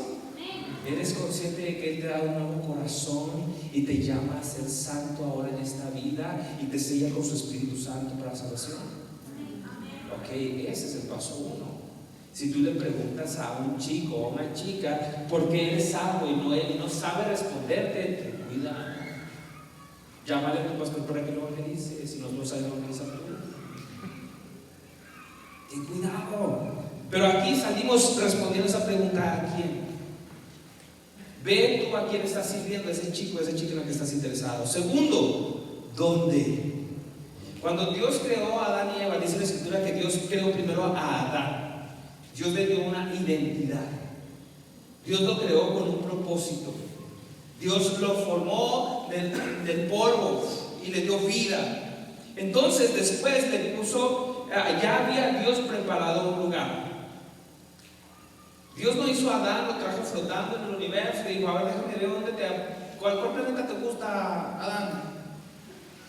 Speaker 1: ¿Eres consciente de que Él te da un nuevo corazón y te llama a ser santo ahora en esta vida y te sella con su Espíritu Santo para la salvación? Ok, ese es el paso uno. Si tú le preguntas a un chico o a una chica por qué eres salvo y no sabe responderte, ten cuidado. Llámale a tu pastor para que lo evangelice, si no sabes evangelizar tú. Ten cuidado. Pero aquí salimos respondiendo esa pregunta: ¿a quién? Ve tú a quién estás sirviendo, ese chico en el que estás interesado. Segundo, ¿dónde? Cuando Dios creó a Adán y Eva, dice la Escritura que Dios creó primero a Adán. Dios le dio una identidad. Dios lo creó con un propósito. Dios lo formó del polvo y le dio vida. Entonces después le puso, ya había Dios preparado un lugar. Dios no hizo a Adán, lo trajo flotando en el universo y dijo: a ver, déjame ver cuál planeta te gusta, Adán.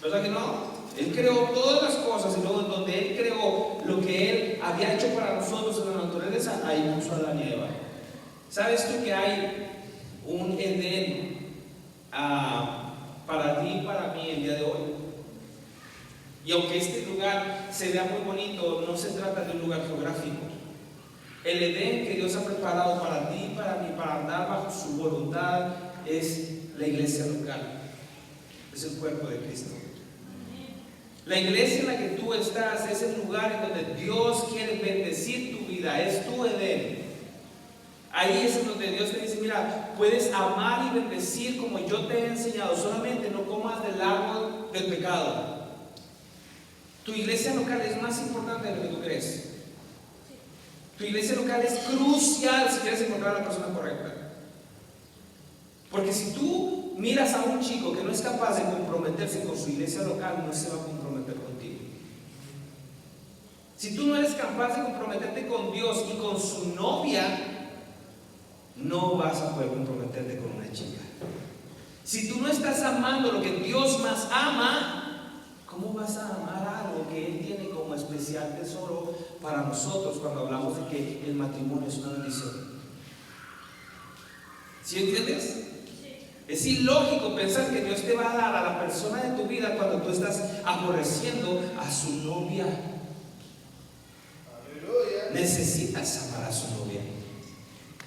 Speaker 1: ¿Verdad que no? Él creó todas las cosas y luego en donde Él creó lo que Él había hecho para nosotros en la naturaleza, ahí puso a Adán y Eva. ¿Sabes tú que hay un Edén para ti y para mí el día de hoy? Y aunque este lugar se vea muy bonito, no se trata de un lugar geográfico. El Edén que Dios ha preparado para ti y para mí, para andar bajo su voluntad, es la iglesia local. Es el cuerpo de Cristo. La iglesia en la que tú estás es el lugar en donde Dios quiere bendecir tu vida, es tu Edén. Ahí es en donde Dios te dice: mira, puedes amar y bendecir como yo te he enseñado, solamente no comas del árbol del pecado. Tu iglesia local es más importante de lo que tú crees. Tu iglesia local es crucial si quieres encontrar a la persona correcta. Porque si tú miras a un chico que no es capaz de comprometerse con su iglesia local, no se va a comprometer contigo. Si tú no eres capaz de comprometerte con Dios y con su novia, no vas a poder comprometerte con una chica. Si tú no estás amando lo que Dios más ama, ¿cómo vas a amar algo que Él tiene como especial tesoro para nosotros cuando hablamos de que el matrimonio es una bendición? ¿Sí entiendes? Es ilógico pensar que Dios te va a dar a la persona de tu vida cuando tú estás aborreciendo a su novia. Aleluya. Necesitas amar a su novia.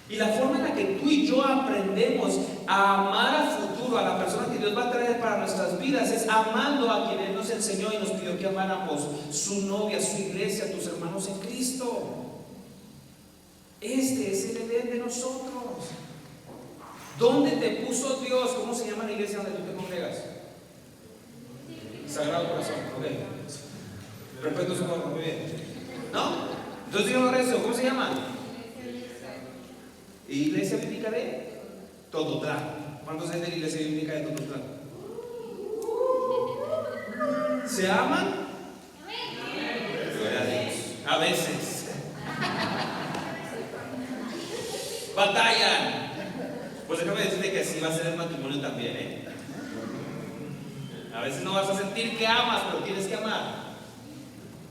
Speaker 1: Y la forma en la que tú y yo aprendemos a amar a futuro a la persona que Dios va a traer para nuestras vidas es amando a quien Él nos enseñó y nos pidió que amáramos: su novia, su iglesia, tus hermanos en Cristo. Este es el Edén de nosotros. ¿Dónde te puso Dios? ¿Cómo se llama la iglesia donde tú te congregas? Sagrado Corazón, ok. Perfecto, su amor, muy bien. ¿No? Entonces díganos eso, ¿cómo se llama? Iglesia Bíblica de Tototlán. ¿Cuántos hay de la Iglesia Bíblica de Tototlán? ¿Se aman? Gloria a Dios. A veces batallan. Pues déjame decirte que así va a ser el matrimonio también, ¿eh? A veces no vas a sentir que amas, pero tienes que amar.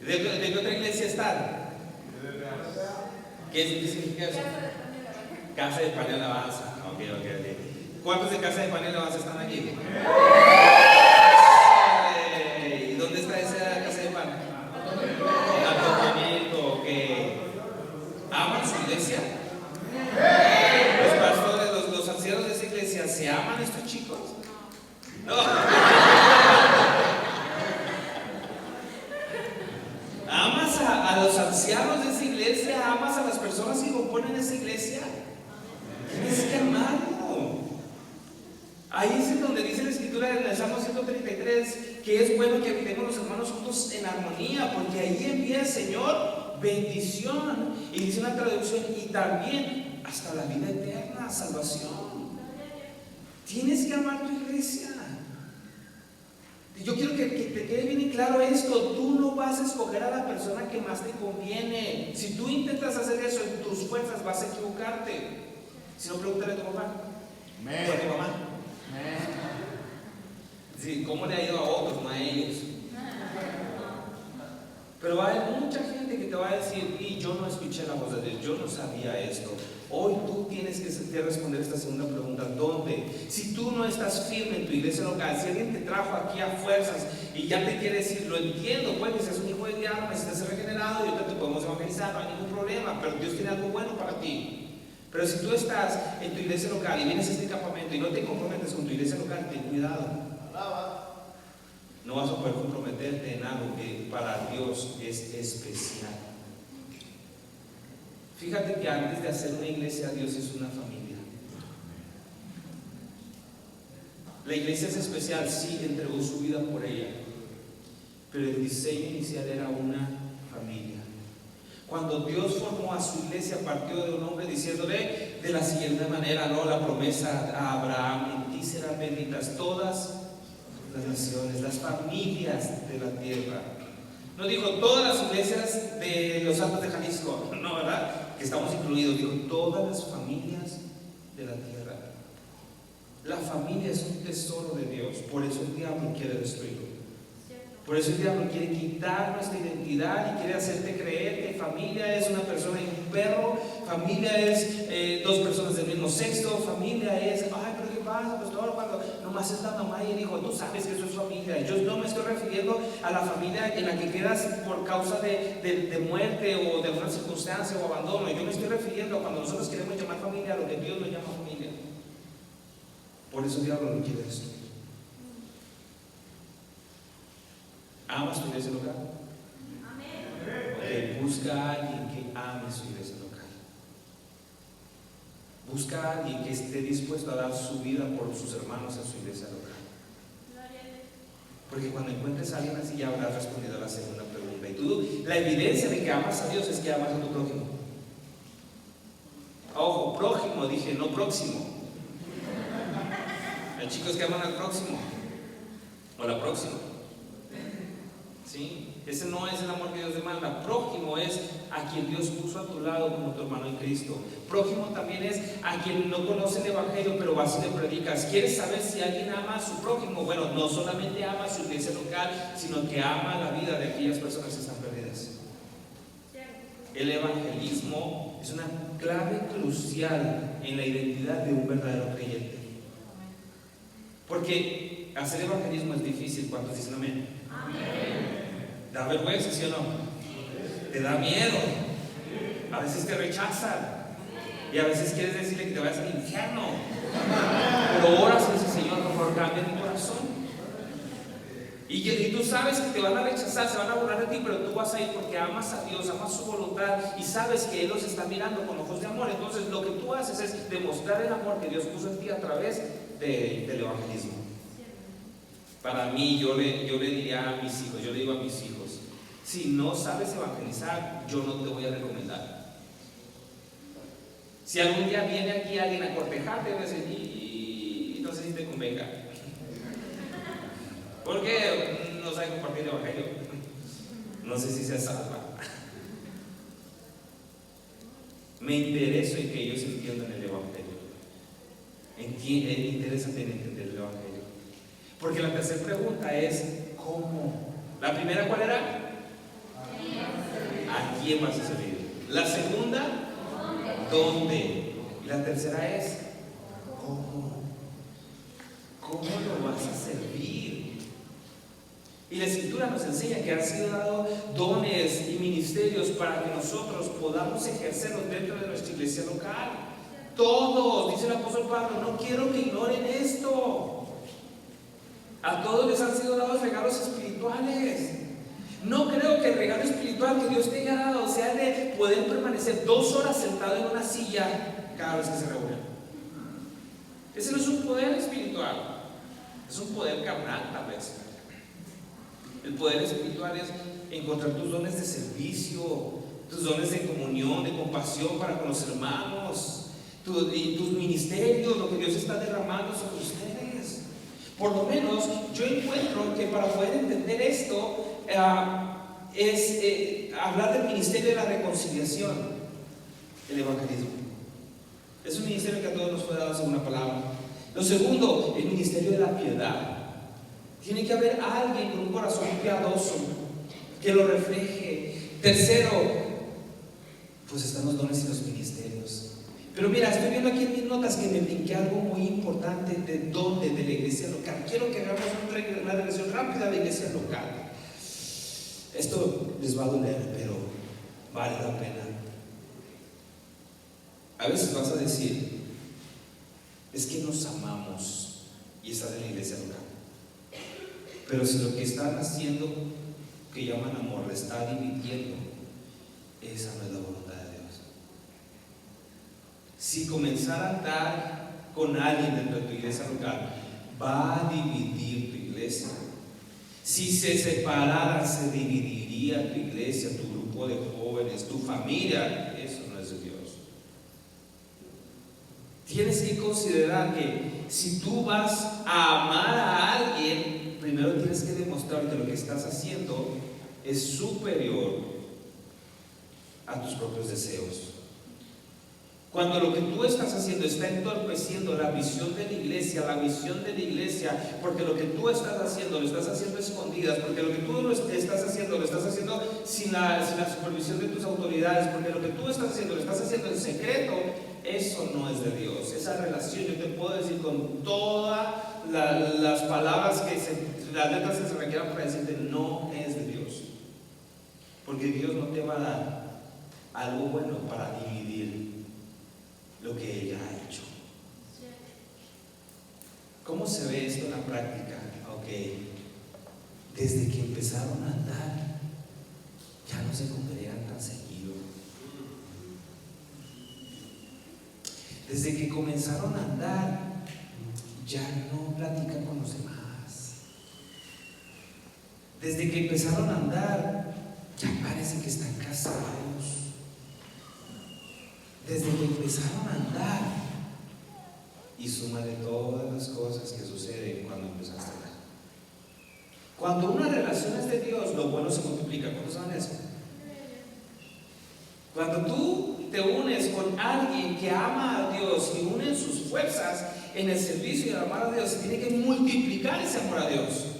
Speaker 1: ¿De qué otra iglesia están? ¿Qué significa eso? Casa de Pan y Alabanza. Ok. ¿Cuántos de Casa de Pan y Alabanza están aquí? ¿Y dónde está esa Casa de Pan? En Atotonilco, ok. ¿Aman su iglesia? Los pastores, los ancianos de esa iglesia, ¿se aman estos chicos? No. ¿Amas a los ancianos de esa iglesia? ¿Amas a las personas que componen esa iglesia? Tienes que amarlo. Ahí es en donde dice la Escritura en el Salmo 133 que es bueno que habitemos los hermanos juntos en armonía, porque ahí envía el Señor bendición. Y dice una traducción: y también hasta la vida eterna, salvación. Tienes que amar tu iglesia. Yo quiero que te quede bien claro esto: tú no vas a escoger a la persona que más te conviene. Si tú intentas hacer eso en tus fuerzas, vas a equivocarte. Si no, pregúntale a tu papá o a tu mamá. Sí, ¿cómo le ha ido a otros, no a ellos? Pero hay mucha gente que te va a decir: y yo no escuché la voz de Dios, yo no sabía esto. Hoy tú tienes que responder esta segunda pregunta: ¿dónde? Si tú no estás firme en tu iglesia local, si alguien te trajo aquí a fuerzas y ya te quiere decir, lo entiendo, puede que seas un hijo del diablo, necesitas ser regenerado y ahorita te podemos evangelizar, no hay ningún problema, pero Dios tiene algo bueno para ti. Pero si tú estás en tu iglesia local y vienes a este campamento y no te comprometes con tu iglesia local, ten cuidado. No vas a poder comprometerte en algo que para Dios es especial. Fíjate que antes de hacer una iglesia, Dios es una familia. La iglesia es especial, sí, entregó su vida por ella, pero el diseño inicial era una familia. Cuando Dios formó a su iglesia, partió de un hombre diciéndole de la siguiente manera, ¿no? La promesa a Abraham: en ti serán benditas todas las naciones, las familias de la tierra. No dijo todas las iglesias de los Altos de Jalisco, no, ¿verdad? Que estamos incluidos. Dijo todas las familias de la tierra. La familia es un tesoro de Dios, por eso el diablo quiere destruirlo. Por eso el diablo quiere quitar nuestra identidad y quiere hacerte creer que familia es una persona y un perro, familia es dos personas del mismo sexo, familia es, ay, pero ¿qué pasa, pastor? Cuando nomás es la mamá y el hijo, tú sabes que eso es familia. Yo no me estoy refiriendo a la familia en la que quedas por causa de muerte o de alguna circunstancia o abandono. Yo me estoy refiriendo a cuando nosotros queremos llamar familia a lo que Dios nos llama familia. Por eso el diablo no quiere destruir. ¿Amas tu iglesia local? Amén. Busca a alguien que ame su iglesia local. Busca a alguien que esté dispuesto a dar su vida por sus hermanos en su iglesia local. Porque cuando encuentres a alguien así, ya habrás respondido a la segunda pregunta. Y tú, la evidencia de que amas a Dios es que amas a tu prójimo. Ojo, prójimo, dije, no próximo. Hay chicos que aman al próximo o la próxima. ¿Sí? Ese no es el amor que Dios demanda. Prójimo es a quien Dios puso a tu lado como tu hermano en Cristo. Prójimo también es a quien no conoce el evangelio, pero vas y le predicas. ¿Quieres saber si alguien ama a su prójimo? Bueno, no solamente ama a su iglesia local, sino que ama la vida de aquellas personas que están perdidas. El evangelismo es una clave crucial en la identidad de un verdadero creyente. Porque hacer evangelismo es difícil. ¿Cuántos dicen amén? Amén. ¿Da vergüenza, sí o no? ¿Te da miedo? A veces te rechazan y a veces quieres decirle que te vayas al infierno, pero oras y dices: Señor, por favor, cambia mi corazón. Y tú sabes que te van a rechazar, se van a burlar de ti, pero tú vas a ir porque amas a Dios, amas su voluntad y sabes que Él los está mirando con ojos de amor. Entonces lo que tú haces es demostrar el amor que Dios puso en ti a través del evangelismo. Para mí, yo le diría a mis hijos, yo le digo a mis hijos: si no sabes evangelizar, yo no te voy a recomendar. Si algún día viene aquí alguien a cortejarte, voy a decir: y no sé si te convenga, porque no sabe compartir el evangelio, no sé si se salva. Me intereso en que ellos entiendan el evangelio. Me interesa entender el evangelio. Porque la tercera pregunta es: ¿cómo? La primera, ¿cuál era? ¿A quién vas a servir? La segunda, ¿dónde? Y la tercera es: ¿cómo? ¿Cómo lo vas a servir? Y la Escritura nos enseña que han sido dados dones y ministerios para que nosotros podamos ejercerlos dentro de nuestra iglesia local. Todos, dice el apóstol Pablo, no quiero que ignoren esto. A todos les han sido dados regalos espirituales. No creo que el regalo espiritual que Dios te haya dado sea de poder permanecer 2 horas sentado en una silla cada vez que se reúnen. Ese no es un poder espiritual, es un poder carnal tal vez. El poder espiritual es encontrar tus dones de servicio, tus dones de comunión, de compasión para con los hermanos, y tus ministerios, lo que Dios está derramando sobre ustedes. Por lo menos yo encuentro que para poder entender esto es hablar del ministerio de la reconciliación, el evangelismo. Es un ministerio que a todos nos fue dado según la palabra. Lo segundo, el ministerio de la piedad. Tiene que haber alguien con un corazón piadoso que lo refleje. Tercero, pues están los dones y los ministerios. Pero mira, estoy viendo aquí en mis notas que me brinqué algo muy importante. ¿De dónde? De la iglesia local. Quiero que hagamos una regresión rápida de iglesia local. Esto les va a doler, pero vale la pena. A veces vas a decir, es que nos amamos y estás en la iglesia local. Pero si lo que están haciendo, que llaman amor, le está dividiendo, esa no es la voluntad de Dios. Si comenzar a andar con alguien dentro de tu iglesia local, va a dividir tu iglesia. Si se separara, se dividiría tu iglesia, tu grupo de jóvenes, tu familia. Eso no es de Dios. Tienes que considerar que si tú vas a amar a alguien, primero tienes que demostrar que lo que estás haciendo es superior a tus propios deseos. Cuando lo que tú estás haciendo está entorpeciendo la visión de la iglesia, porque lo que tú estás haciendo lo estás haciendo a escondidas, porque lo que tú estás haciendo lo estás haciendo sin la supervisión de tus autoridades, porque lo que tú estás haciendo lo estás haciendo en secreto, eso no es de Dios. Esa relación, yo te puedo decir con todas las palabras las letras que se requieran para decirte, no es de Dios. Porque Dios no te va a dar algo bueno para dividir lo que ella ha hecho. ¿Cómo se ve esto en la práctica? Ok, desde que empezaron a andar, ya no se congregan tan seguido. Desde que comenzaron a andar, ya no platican con los demás. Desde que empezaron a andar, ya parece que están casados. Desde que empezaron a andar, y súmale todas las cosas que suceden cuando empezaste a andar. Cuando una relación es de Dios, lo bueno se multiplica. ¿Cuántos saben eso? Cuando tú te unes con alguien que ama a Dios y unen sus fuerzas en el servicio y el amar a Dios, se tiene que multiplicar ese amor a Dios.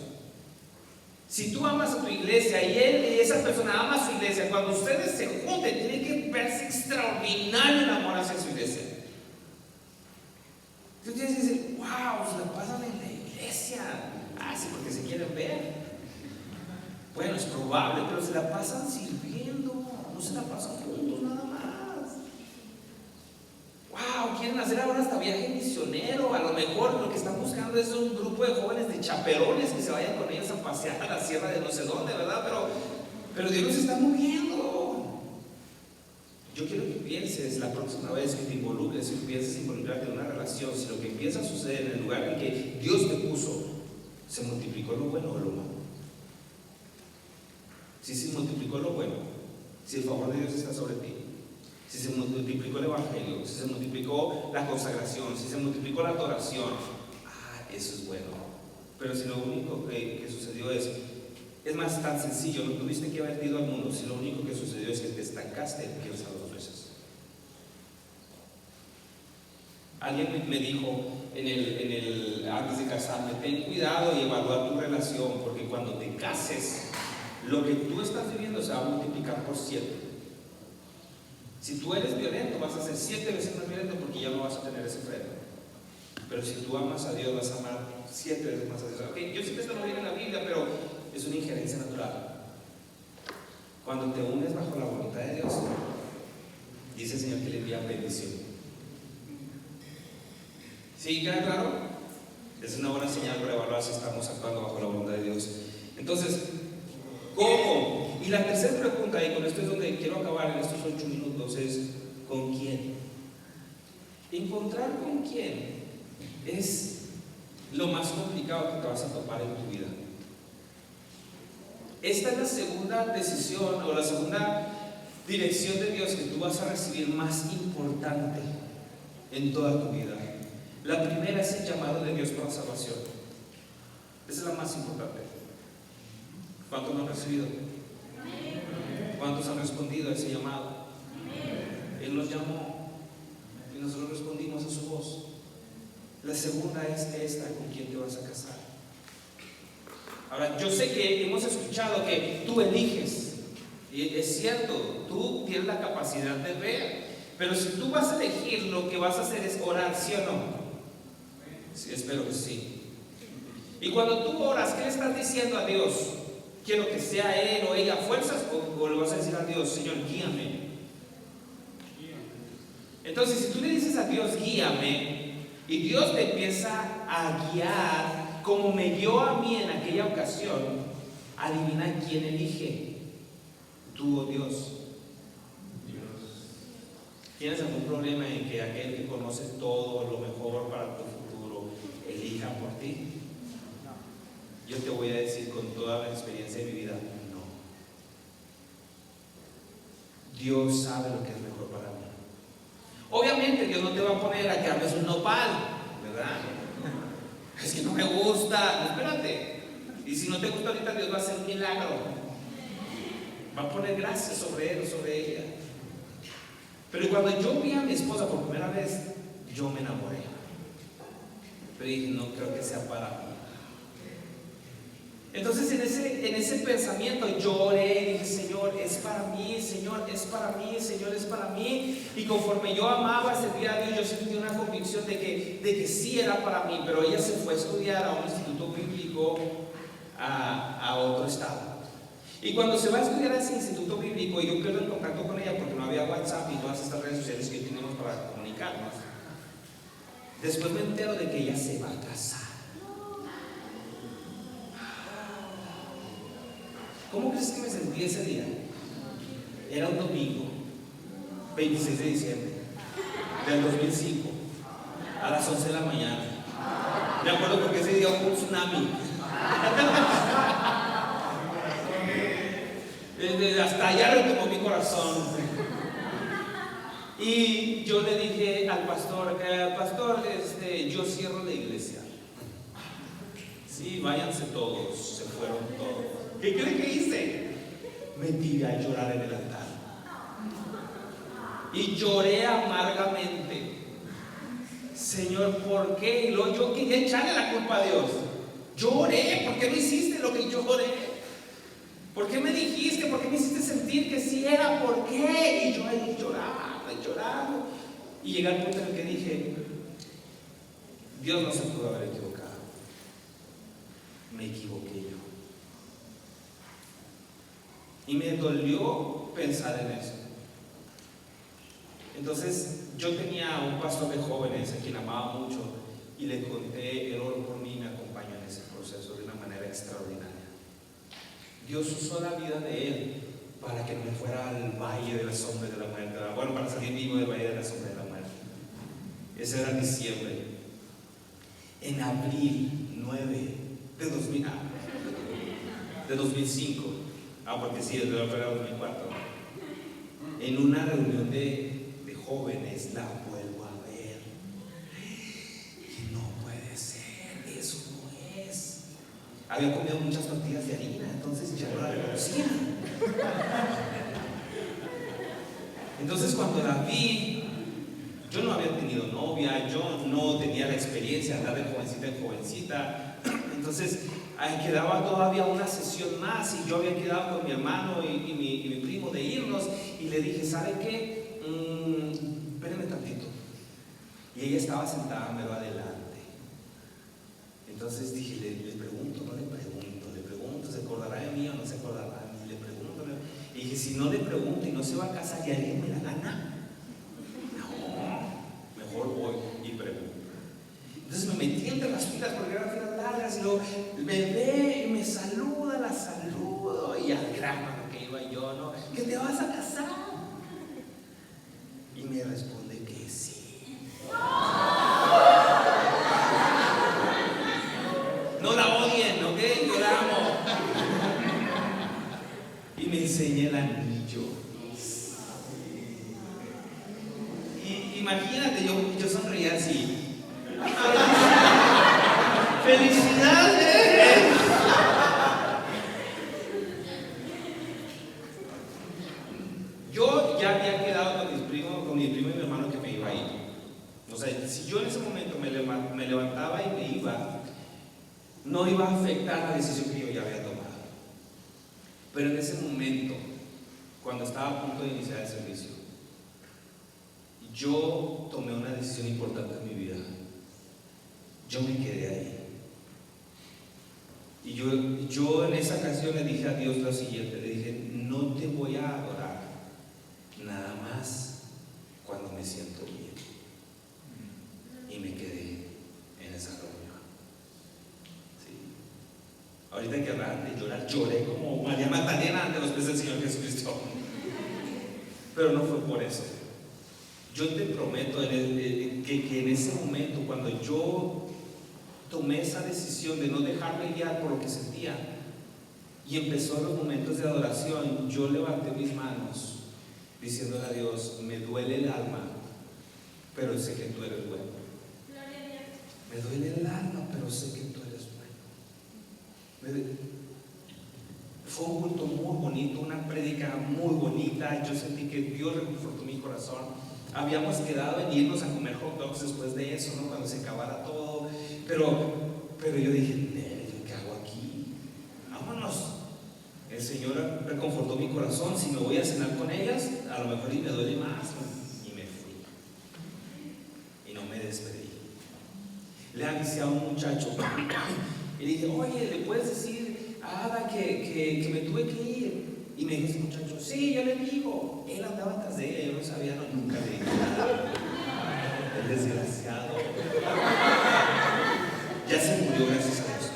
Speaker 1: Si tú amas a tu iglesia y esa persona ama a su iglesia, cuando ustedes se junten, tiene que verse extraordinario el amor hacia su iglesia. Tú tienes que decir, wow, se la pasan en la iglesia. Sí, porque se quieren ver. Bueno, es probable, pero se la pasan sirviendo, no se la pasan juntos nada más. Wow, quieren hacer ahora hasta viaje misionero. A lo mejor lo que están buscando es un grupo de jóvenes de chaperones que se vayan con ellos a pasear a la sierra de no sé dónde, ¿verdad? Pero Dios los está moviendo. Yo quiero que pienses la próxima vez que te involucres, si pienses involucrarte en una relación, si lo que empieza a suceder en el lugar en que Dios te puso, se multiplicó lo bueno o lo malo. Si se multiplicó lo bueno, si el favor de Dios está sobre ti, si se multiplicó el evangelio, si se multiplicó la consagración, si se multiplicó la adoración, eso es bueno. Pero si lo único que sucedió es más tan sencillo, no tuviste que haber ido al mundo, si lo único que sucedió es que te estancaste, quieres a dos veces. Alguien me dijo antes de casarme, ten cuidado y evalúa tu relación, porque cuando te cases, lo que tú estás viviendo se va a multiplicar por 7. Si tú eres violento, vas a ser 7 veces más violento porque ya no vas a tener ese freno. Pero si tú amas a Dios, vas a amar 7 veces más a Dios. Okay, yo sé que esto no viene en la Biblia, pero es una injerencia natural. Cuando te unes bajo la voluntad de Dios, dice el Señor que le envía bendición. ¿Sí? ¿Queda claro? Es una buena señal para evaluar si estamos actuando bajo la voluntad de Dios. Entonces, ¿cómo? Y la tercera pregunta, y con esto es donde quiero acabar en estos 8 minutos, es ¿con quién? Encontrar con quién es lo más complicado que te vas a topar en tu vida. Esta es la segunda decisión o la segunda dirección de Dios que tú vas a recibir más importante en toda tu vida. La primera es el llamado de Dios para salvación. Esa es la más importante. ¿Cuántos lo han recibido? ¿Cuántos han respondido a ese llamado? Él nos llamó y nosotros respondimos a su voz. La segunda es esta: ¿con quién te vas a casar? Ahora, yo sé que hemos escuchado que tú eliges, y es cierto, tú tienes la capacidad de ver, Pero si tú vas a elegir, lo que vas a hacer es orar, ¿sí o no? Sí, espero que sí. Y cuando tú oras, ¿qué le estás diciendo a Dios? Quiero que sea él o ella a fuerzas, o le vas a decir a Dios, Señor, guíame. Entonces, si tú le dices a Dios, guíame, y Dios te empieza a guiar como me guió a mí en aquella ocasión, adivina quién elige, tú o Dios. ¿Tienes algún problema en que aquel que conoce todo lo mejor para tu futuro elija por ti? Yo te voy a decir con toda la experiencia de mi vida, no. Dios sabe lo que es mejor para mí. Obviamente Dios no te va a poner a que hables un nopal, ¿verdad? Es que no me gusta. No, espérate. Y si no te gusta ahorita, Dios va a hacer un milagro. Va a poner gracia sobre él o sobre ella. Pero cuando yo vi a mi esposa por primera vez, yo me enamoré. Pero dije, no creo que sea para mí. Entonces en ese pensamiento lloré y dije, Señor, es para mí, Señor, es para mí, Señor, es para mí. Y conforme yo amaba, servía a Dios, yo sentí una convicción de que sí era para mí. Pero ella se fue a estudiar a un instituto bíblico a otro estado. Y cuando se va a estudiar a ese instituto bíblico, y yo pierdo el contacto con ella porque no había WhatsApp y todas estas redes sociales que tenemos para comunicarnos, después me entero de que ella se va a casar. ¿Cómo crees que me sentí ese día? Era un domingo, 26 de diciembre del 2005, a las 11 de la mañana. Me acuerdo porque ese día hubo un tsunami. Hasta allá retomó mi corazón. Y yo le dije al pastor, yo cierro la iglesia. Sí, váyanse todos, se fueron todos. ¿Qué creen que hice? Me tiré a llorar en el altar. Y lloré amargamente. Señor, ¿por qué? Y luego yo quería echarle la culpa a Dios. Lloré, ¿por qué no hiciste lo que yo lloré? ¿Por qué me dijiste? ¿Por qué me hiciste sentir que sí era? ¿Por qué? Y yo ahí llorando. Y llegué al punto en el que dije, Dios no se pudo haber equivocado. Me equivoqué yo. Y me dolió pensar en eso. Entonces, yo tenía un pastor de jóvenes a quien amaba mucho y le conté, él oró por mí y me acompañó en ese proceso de una manera extraordinaria. Dios usó la vida de él para que no me fuera al valle de la sombra de la muerte. Bueno, para salir vivo del valle de la sombra de la muerte. Ese era en diciembre. En abril 9 de 2005. Porque sí, desde la feria 2004. En una reunión de jóvenes la vuelvo a ver. Y no puede ser, eso no es. Había comido muchas tortillas de harina, entonces ya no la reconocía. Entonces cuando la vi, yo no había tenido novia, yo no tenía la experiencia de andar de jovencita en jovencita. Entonces quedaba todavía una sesión más y yo había quedado con mi hermano y mi primo de irnos y le dije, ¿sabe qué? Espérenme tantito. Y ella estaba sentada mero adelante. Entonces dije, le pregunto, no le pregunto, ¿se acordará de mí o no se acordará de mí? Le pregunto. Y dije, si no le pregunto y no se va a casar, ¿y alguien me la gana? No, mejor voy y pregunto. Entonces me metí entre las filas porque eran filas largas y luego me ve y me saluda, la saludo y al grano que iba yo, ¿no? ¿Que te vas a casar? Y me responde que sí. No la odien, ¿ok? Yo la amo. Y me enseña el anillo. Y imagínate, yo sonreía así. ¡Felicidades! Yo ya había quedado con mi primo y mi hermano que me iba a ir. O sea, si yo en ese momento me levantaba y me iba, no iba a afectar la decisión que yo ya había tomado. Pero en ese momento, cuando estaba a punto de iniciar el servicio, yo tomé una decisión importante en mi vida. Yo me quedé ahí. Y yo en esa ocasión le dije a Dios lo siguiente, le dije, no te voy a adorar nada más cuando me siento bien. Y me quedé en esa reunión. ¿Sí? Ahorita que hablan de llorar, lloré como María Magdalena ante los pies del Señor Jesucristo. Pero no fue por eso. Yo te prometo que en ese momento, cuando yo tomé esa decisión de no dejarme guiar por lo que sentía, y empezó los momentos de adoración, yo levanté mis manos diciéndole a Dios, me duele el alma, pero sé que tú eres bueno. Me duele el alma, pero sé que tú eres bueno. Fue un culto muy bonito, una prédica muy bonita. Yo sentí que Dios reconfortó mi corazón. Habíamos quedado en irnos a comer hot dogs después de eso, ¿no? Cuando se acabara todo. Pero yo dije, ¿qué hago aquí? Vámonos. El Señor reconfortó mi corazón. Si me voy a cenar con ellas, a lo mejor y me duele más. Y me fui. Y no me despedí. Le avisé a un muchacho y le dije, oye, ¿le puedes decir a Ada que me tuve que ir? Y me dijo ese muchacho, sí, yo le digo. Él andaba atrás de ella, yo no sabía, nunca le dije nada. El desgraciado. Ya se murió, gracias a Dios.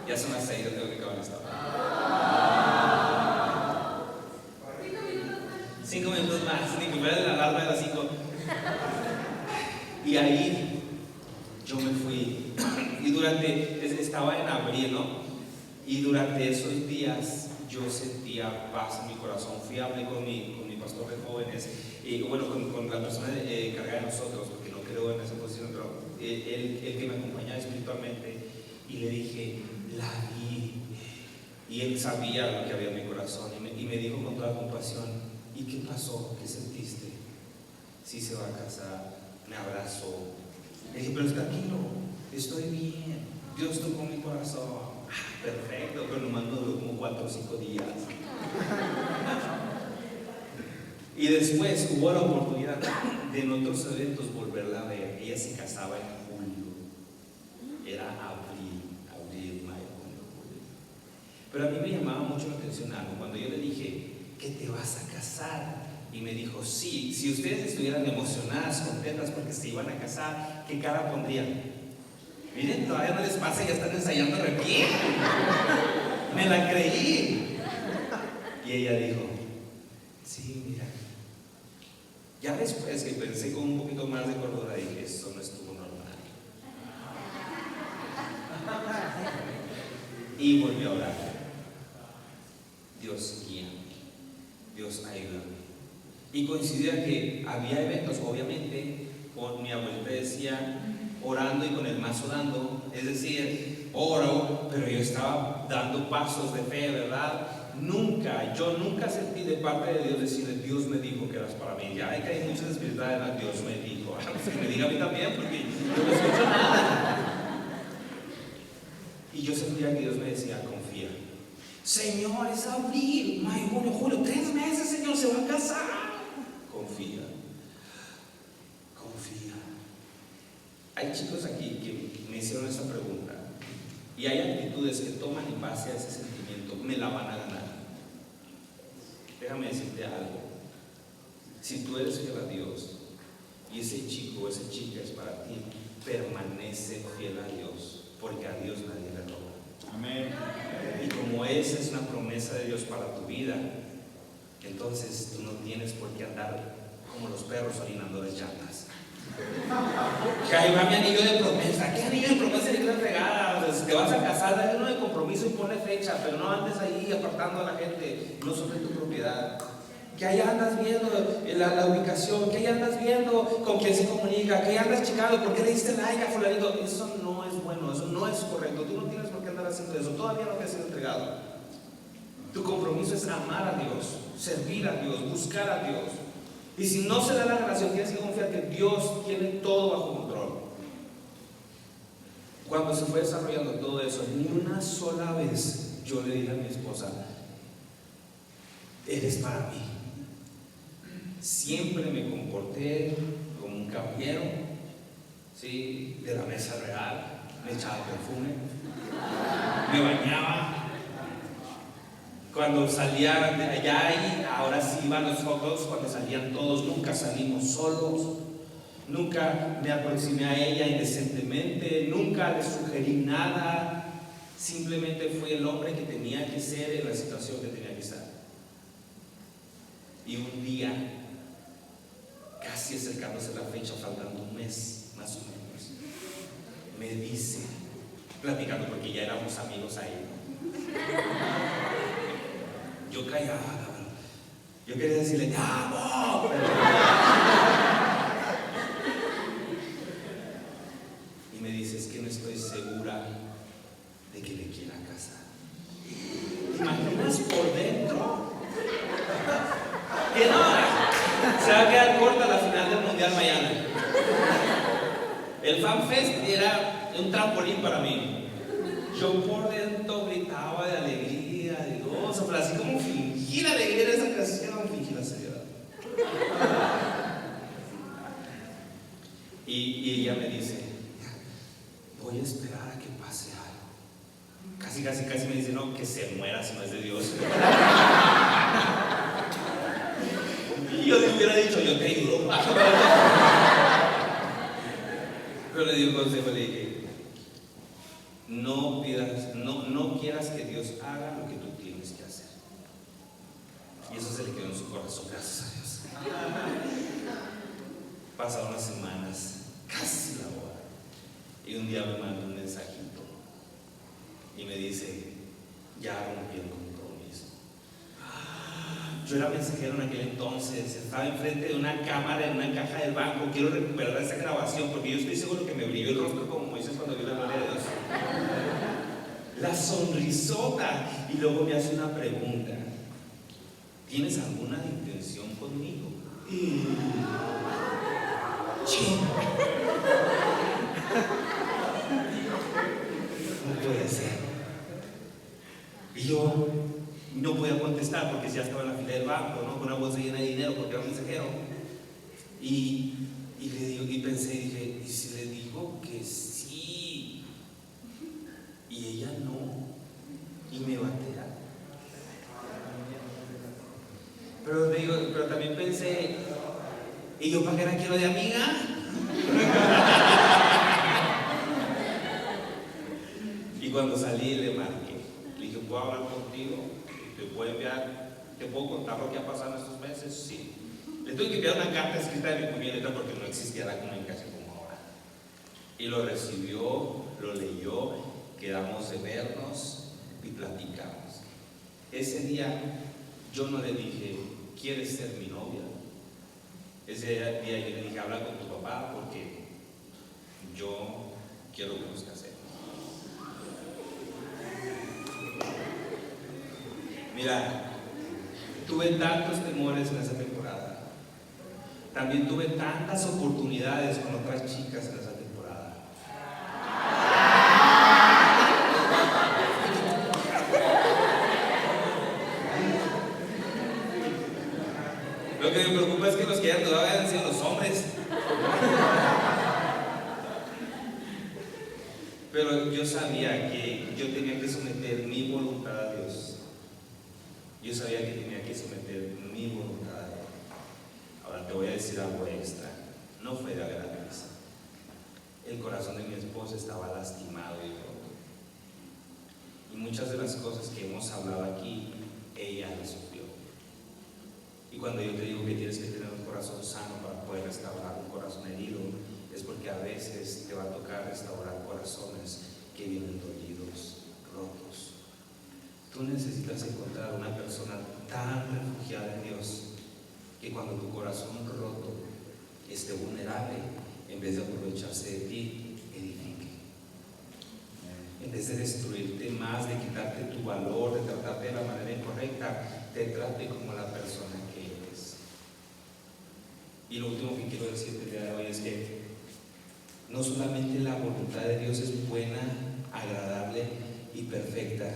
Speaker 1: Ya son las 6, yo tengo que acabar esta hora. 5 minutos más, ni que fuera la alarma de las 5. Y ahí yo me fui. Y estaba en abril, ¿no? Y durante esos días yo sentía paz en mi corazón. Fui a hablar con mi pastor de jóvenes, y bueno, con la persona encargada de nosotros, porque no creo en esa posición, pero el que me acompañaba espiritualmente, y le dije, la vi. Y él sabía lo que había en mi corazón, y me dijo con toda compasión, ¿y qué pasó? ¿Qué sentiste? Sí, se va a casar. Me abrazó. Le dije, pero tranquilo, estoy bien. Dios tocó mi corazón. Perfecto, pero nomás me duró como 4 o 5 días. Y después hubo la oportunidad de en otros eventos volverla a ver. Ella se casaba en julio. Era abril, mayo, junio, julio. Pero a mí me llamaba mucho la atención algo. Cuando yo le dije, ¿qué te vas a casar? Y me dijo, sí, si ustedes estuvieran emocionadas, contentas porque se iban a casar, ¿qué cara pondrían? Miren, todavía no les pasa, ya están ensayando bien. Me la creí. Y ella dijo, sí, mira. Ya después que pensé con un poquito más de cordura, dije, eso no estuvo normal. Y volví a orar. Dios guía, Dios ayuda. Y coincidía que había eventos, obviamente, mi abuelita decía, orando y con el mazo dando, es decir, oro, pero yo estaba dando pasos de fe, ¿verdad? Yo nunca sentí de parte de Dios decirle, Dios me dijo que eras para mí. Ya hay que hay muchas espiritualidades, Dios me dijo. Que me diga a mí también, porque yo no escucho nada. Y yo sentía que Dios me decía, confía. Señor, es abril, mayo, junio, julio, 3 meses, Señor, se va a casar. Confía. Hay chicos aquí que me hicieron esa pregunta y hay actitudes que toman en base a ese sentimiento, me la van a ganar. Déjame decirte algo. Si tú eres fiel a Dios y ese chico o esa chica es para ti, permanece fiel a Dios, porque a Dios nadie le roba. Amén. Y como esa es una promesa de Dios para tu vida, entonces tú no tienes por qué andar como los perros orinando las llantas. Que ahí va mi anillo de promesa. ¿Qué anillo de promesa de la fregada? O sea, si te vas a casar, dale uno de compromiso y ponle fecha, pero no andes ahí apartando a la gente. No sobre tu propiedad. Que ahí andas viendo la ubicación, que ahí andas viendo con quién se comunica, que ahí andas checando por qué le diste like a fulanito. Eso no es bueno, eso no es correcto. Tú no tienes por qué andar haciendo eso. Todavía no te has sido entregado. Tu compromiso es amar a Dios, servir a Dios, buscar a Dios. Y si no se da la relación, tienes que confiar que Dios tiene todo bajo control. Cuando se fue desarrollando todo eso, ni una sola vez yo le dije a mi esposa, eres para mí. Siempre me comporté como un caballero, ¿sí? De la mesa real, me echaba perfume, me bañaba. Cuando salía de allá y ahora sí iban los fotos, cuando salían todos, nunca salimos solos, nunca me aproximé a ella indecentemente, nunca le sugerí nada, simplemente fui el hombre que tenía que ser en la situación que tenía que estar. Y un día, casi acercándose la fecha, faltando un mes más o menos, me dice, platicando porque ya éramos amigos ahí, yo callaba, yo quería decirle, ¡te amo! Y me dice, es que no estoy segura de que le quiera casar. ¿Te imaginas por dentro? Que no, se va a quedar corta la final del Mundial mañana. El FanFest era un trampolín para mí. Yo por dentro gritaba de alegría, de gozo, pero así como fingir alegría en esa canción, fingir la seriedad. Y ella me dice, voy a esperar a que pase algo. Casi me dice, no, que se muera si no es de Dios. Y yo le hubiera dicho, yo te ayudo. Pero le di un consejo, le dije, no quieras que Dios haga lo que tú tienes que hacer. Y eso se le quedó en su corazón, gracias a Dios. Pasaron unas semanas, casi la boda, y un día me manda un mensajito y me dice, ya rompí el compromiso. Yo era mensajero en aquel entonces, estaba enfrente de una cámara en una caja del banco. Quiero recuperar esa grabación porque yo estoy seguro que me brilló el rostro como Moisés cuando vio la gloria de Dios. La sonrisota. Y luego me hace una pregunta: ¿tienes alguna intención conmigo? No puede ser. Y yo no podía contestar porque ya estaba en la fila del banco, ¿no? Con una bolsa llena de dinero porque era mensajero. Y le digo, y pensé, dije, ¿y si le digo que sí? Y ella no. Y me batea. Pero también pensé, ¿y yo para qué la quiero de amiga? Y cuando salí le marqué. Le dije, ¿puedo hablar contigo? ¿Te puedo contar lo que ha pasado en estos meses? Sí. Le tuve que enviar una carta escrita de mi puño y letra porque no existía la comunicación como ahora. Y lo recibió, lo leyó, quedamos de vernos y platicamos. Ese día yo no le dije, ¿quieres ser mi novia? Ese día yo le dije, habla con tu papá porque yo quiero que nos casemos. Mira, tuve tantos temores en esa temporada. También tuve tantas oportunidades con otras chicas en esa temporada. Lo que me preocupa es que los que hayan dudado hayan sido los hombres. Pero yo sabía que yo tenía que someter mi voluntad a Dios. Yo sabía que tenía que someter mi voluntad a Dios. Ahora te voy a decir algo extra. No fue de gratis. El corazón de mi esposa estaba lastimado y roto. Y muchas de las cosas que hemos hablado aquí, ella las sufrió. Y cuando yo te digo que tienes que tener un corazón sano para poder restaurar un corazón herido, es porque a veces te va a tocar restaurar corazones que vienen dolidos, rotos. Tú necesitas encontrar una persona tan refugiada en Dios que cuando tu corazón roto esté vulnerable, en vez de aprovecharse de ti, edifique. En vez de destruirte más, de quitarte tu valor, de tratarte de la manera incorrecta, te trate como la persona que eres. Y lo último que quiero decirte el día de hoy es que no solamente la voluntad de Dios es buena, agradable y perfecta,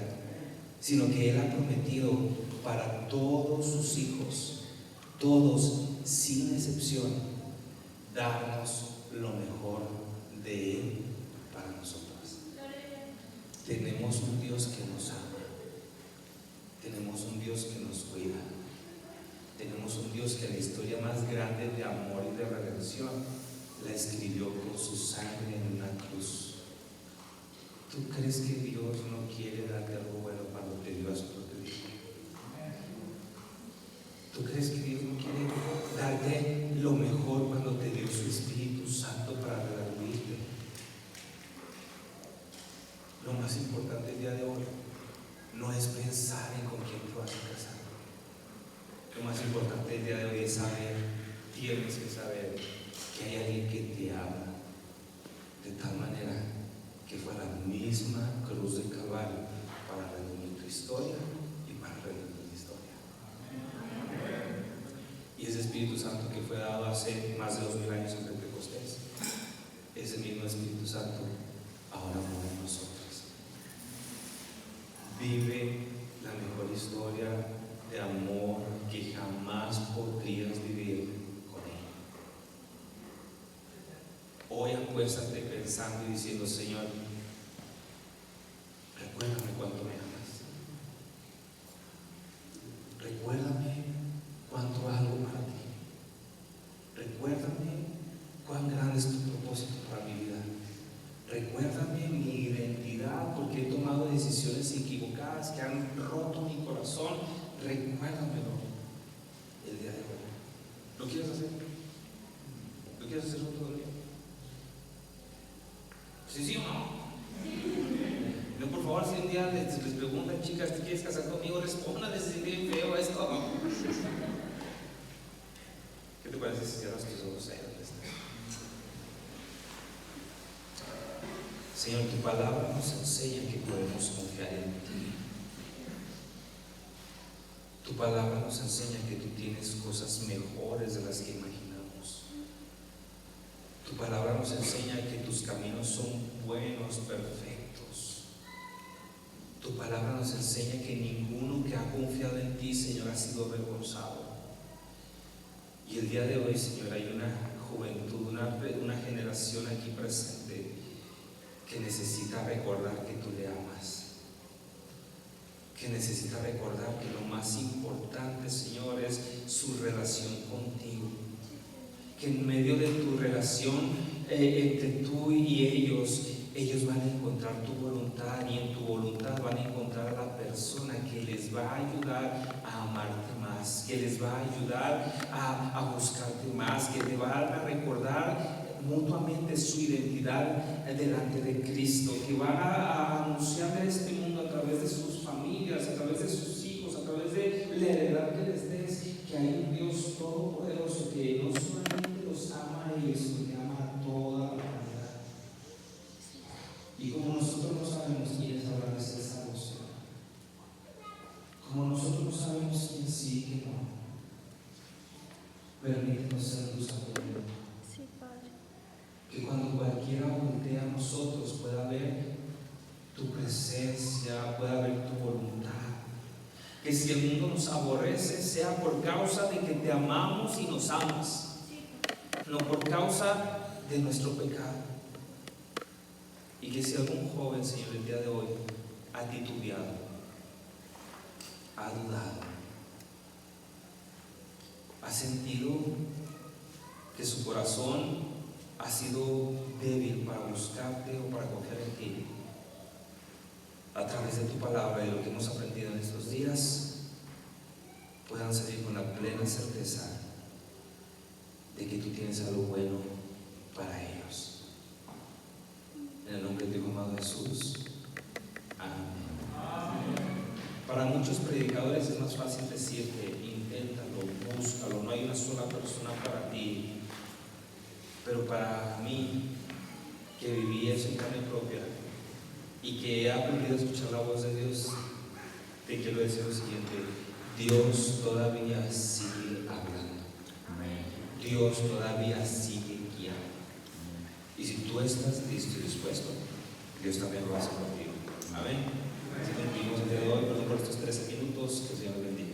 Speaker 1: sino que Él ha prometido para todos sus hijos todos, sin excepción, darnos lo mejor de Él para nosotros. Tenemos un Dios que nos ama, tenemos un Dios que nos cuida, tenemos un Dios que la historia más grande de amor y de redención la escribió con su sangre en una cruz. ¿Tú crees que Dios no quiere darte algo bueno cuando te dio a su propio Hijo? ¿Tú crees que Dios no quiere darte lo mejor cuando te dio su Espíritu Santo para redarguirte? Lo más importante el día de hoy no es pensar en con quién te vas a casar. Lo más importante el día de hoy es saber, tienes que saber que hay alguien que te ama de tal manera que fue a la misma cruz del Calvario para redimir tu historia y para redimir mi historia. Y ese Espíritu Santo que fue dado hace más de 2000 años en Pentecostés, ese mismo Espíritu Santo ahora mora en nosotros. Vive la mejor historia de amor que jamás podrías vivir con Él. Hoy acuéstate pensando y diciendo: Señor, recuérdame cuánto me amas. Recuérdame cuánto hago para ti. Recuérdame cuán grande es tu propósito para mi vida. Recuérdame mi identidad, porque he tomado decisiones equivocadas que han roto mi corazón. Recuérdamelo el día de hoy. ¿Lo quieres hacer? ¿Lo quieres hacer junto conmigo? ¿Sí o no? No, por favor, si un día les preguntan: chicas, ¿te quieres casar conmigo? Respóndanles si es bien feo esto. ¿Qué te parece si cierras tus ojos ahí donde estás? Señor, tu palabra nos enseña que podemos confiar en ti. Tu palabra nos enseña que tú tienes cosas mejores de las que imaginamos. Tu palabra nos enseña que tus caminos son buenos, perfectos. Tu palabra nos enseña que ninguno que ha confiado en ti, Señor, ha sido avergonzado. Y el día de hoy, Señor, hay una juventud, una generación aquí presente que necesita recordar que tú le amas, que necesita recordar que lo más importante, Señor, es su relación contigo, que en medio de tu relación entre tú y ellos van a encontrar tu voluntad, y en tu voluntad van a encontrar a la persona que les va a ayudar a amarte más, que les va a ayudar a buscarte más, que te va a recordar mutuamente su identidad delante de Cristo, que van a anunciarle a este mundo a través de sus familias, a través de sus hijos, a través de la heredad que les des, que hay un Dios todopoderoso que no solamente los ama a ellos, sino que ama a toda la humanidad. Y como nosotros no sabemos quién es hablar de esta salvación, como nosotros no sabemos quién sí y quién no, permítenos ser luz a tu vida. Que cuando cualquiera voltea a nosotros pueda ver tu presencia, pueda ver tu voluntad. Que si el mundo nos aborrece, sea por causa de que te amamos y nos amas, no por causa de nuestro pecado. Y que si algún joven, Señor, el día de hoy ha titubeado, ha dudado, ha sentido que su corazón ha sido débil para buscarte o para confiar en ti, a través de tu palabra y lo que hemos aprendido en estos días, puedan salir con la plena certeza de que tú tienes algo bueno para ellos. En el nombre de tu amado Jesús. Amén. Para muchos predicadores es más fácil decirte: inténtalo, búscalo, no hay una sola persona para ti. Pero para mí, que viví eso en carne propia y que he aprendido a escuchar la voz de Dios, te quiero decir lo siguiente: Dios todavía sigue hablando. Dios todavía sigue guiando. Y si tú estás listo y dispuesto, Dios también lo hace contigo. Amén. Así concluimos el día de hoy. Perdón por estos 13 minutos. Que el Señor bendiga.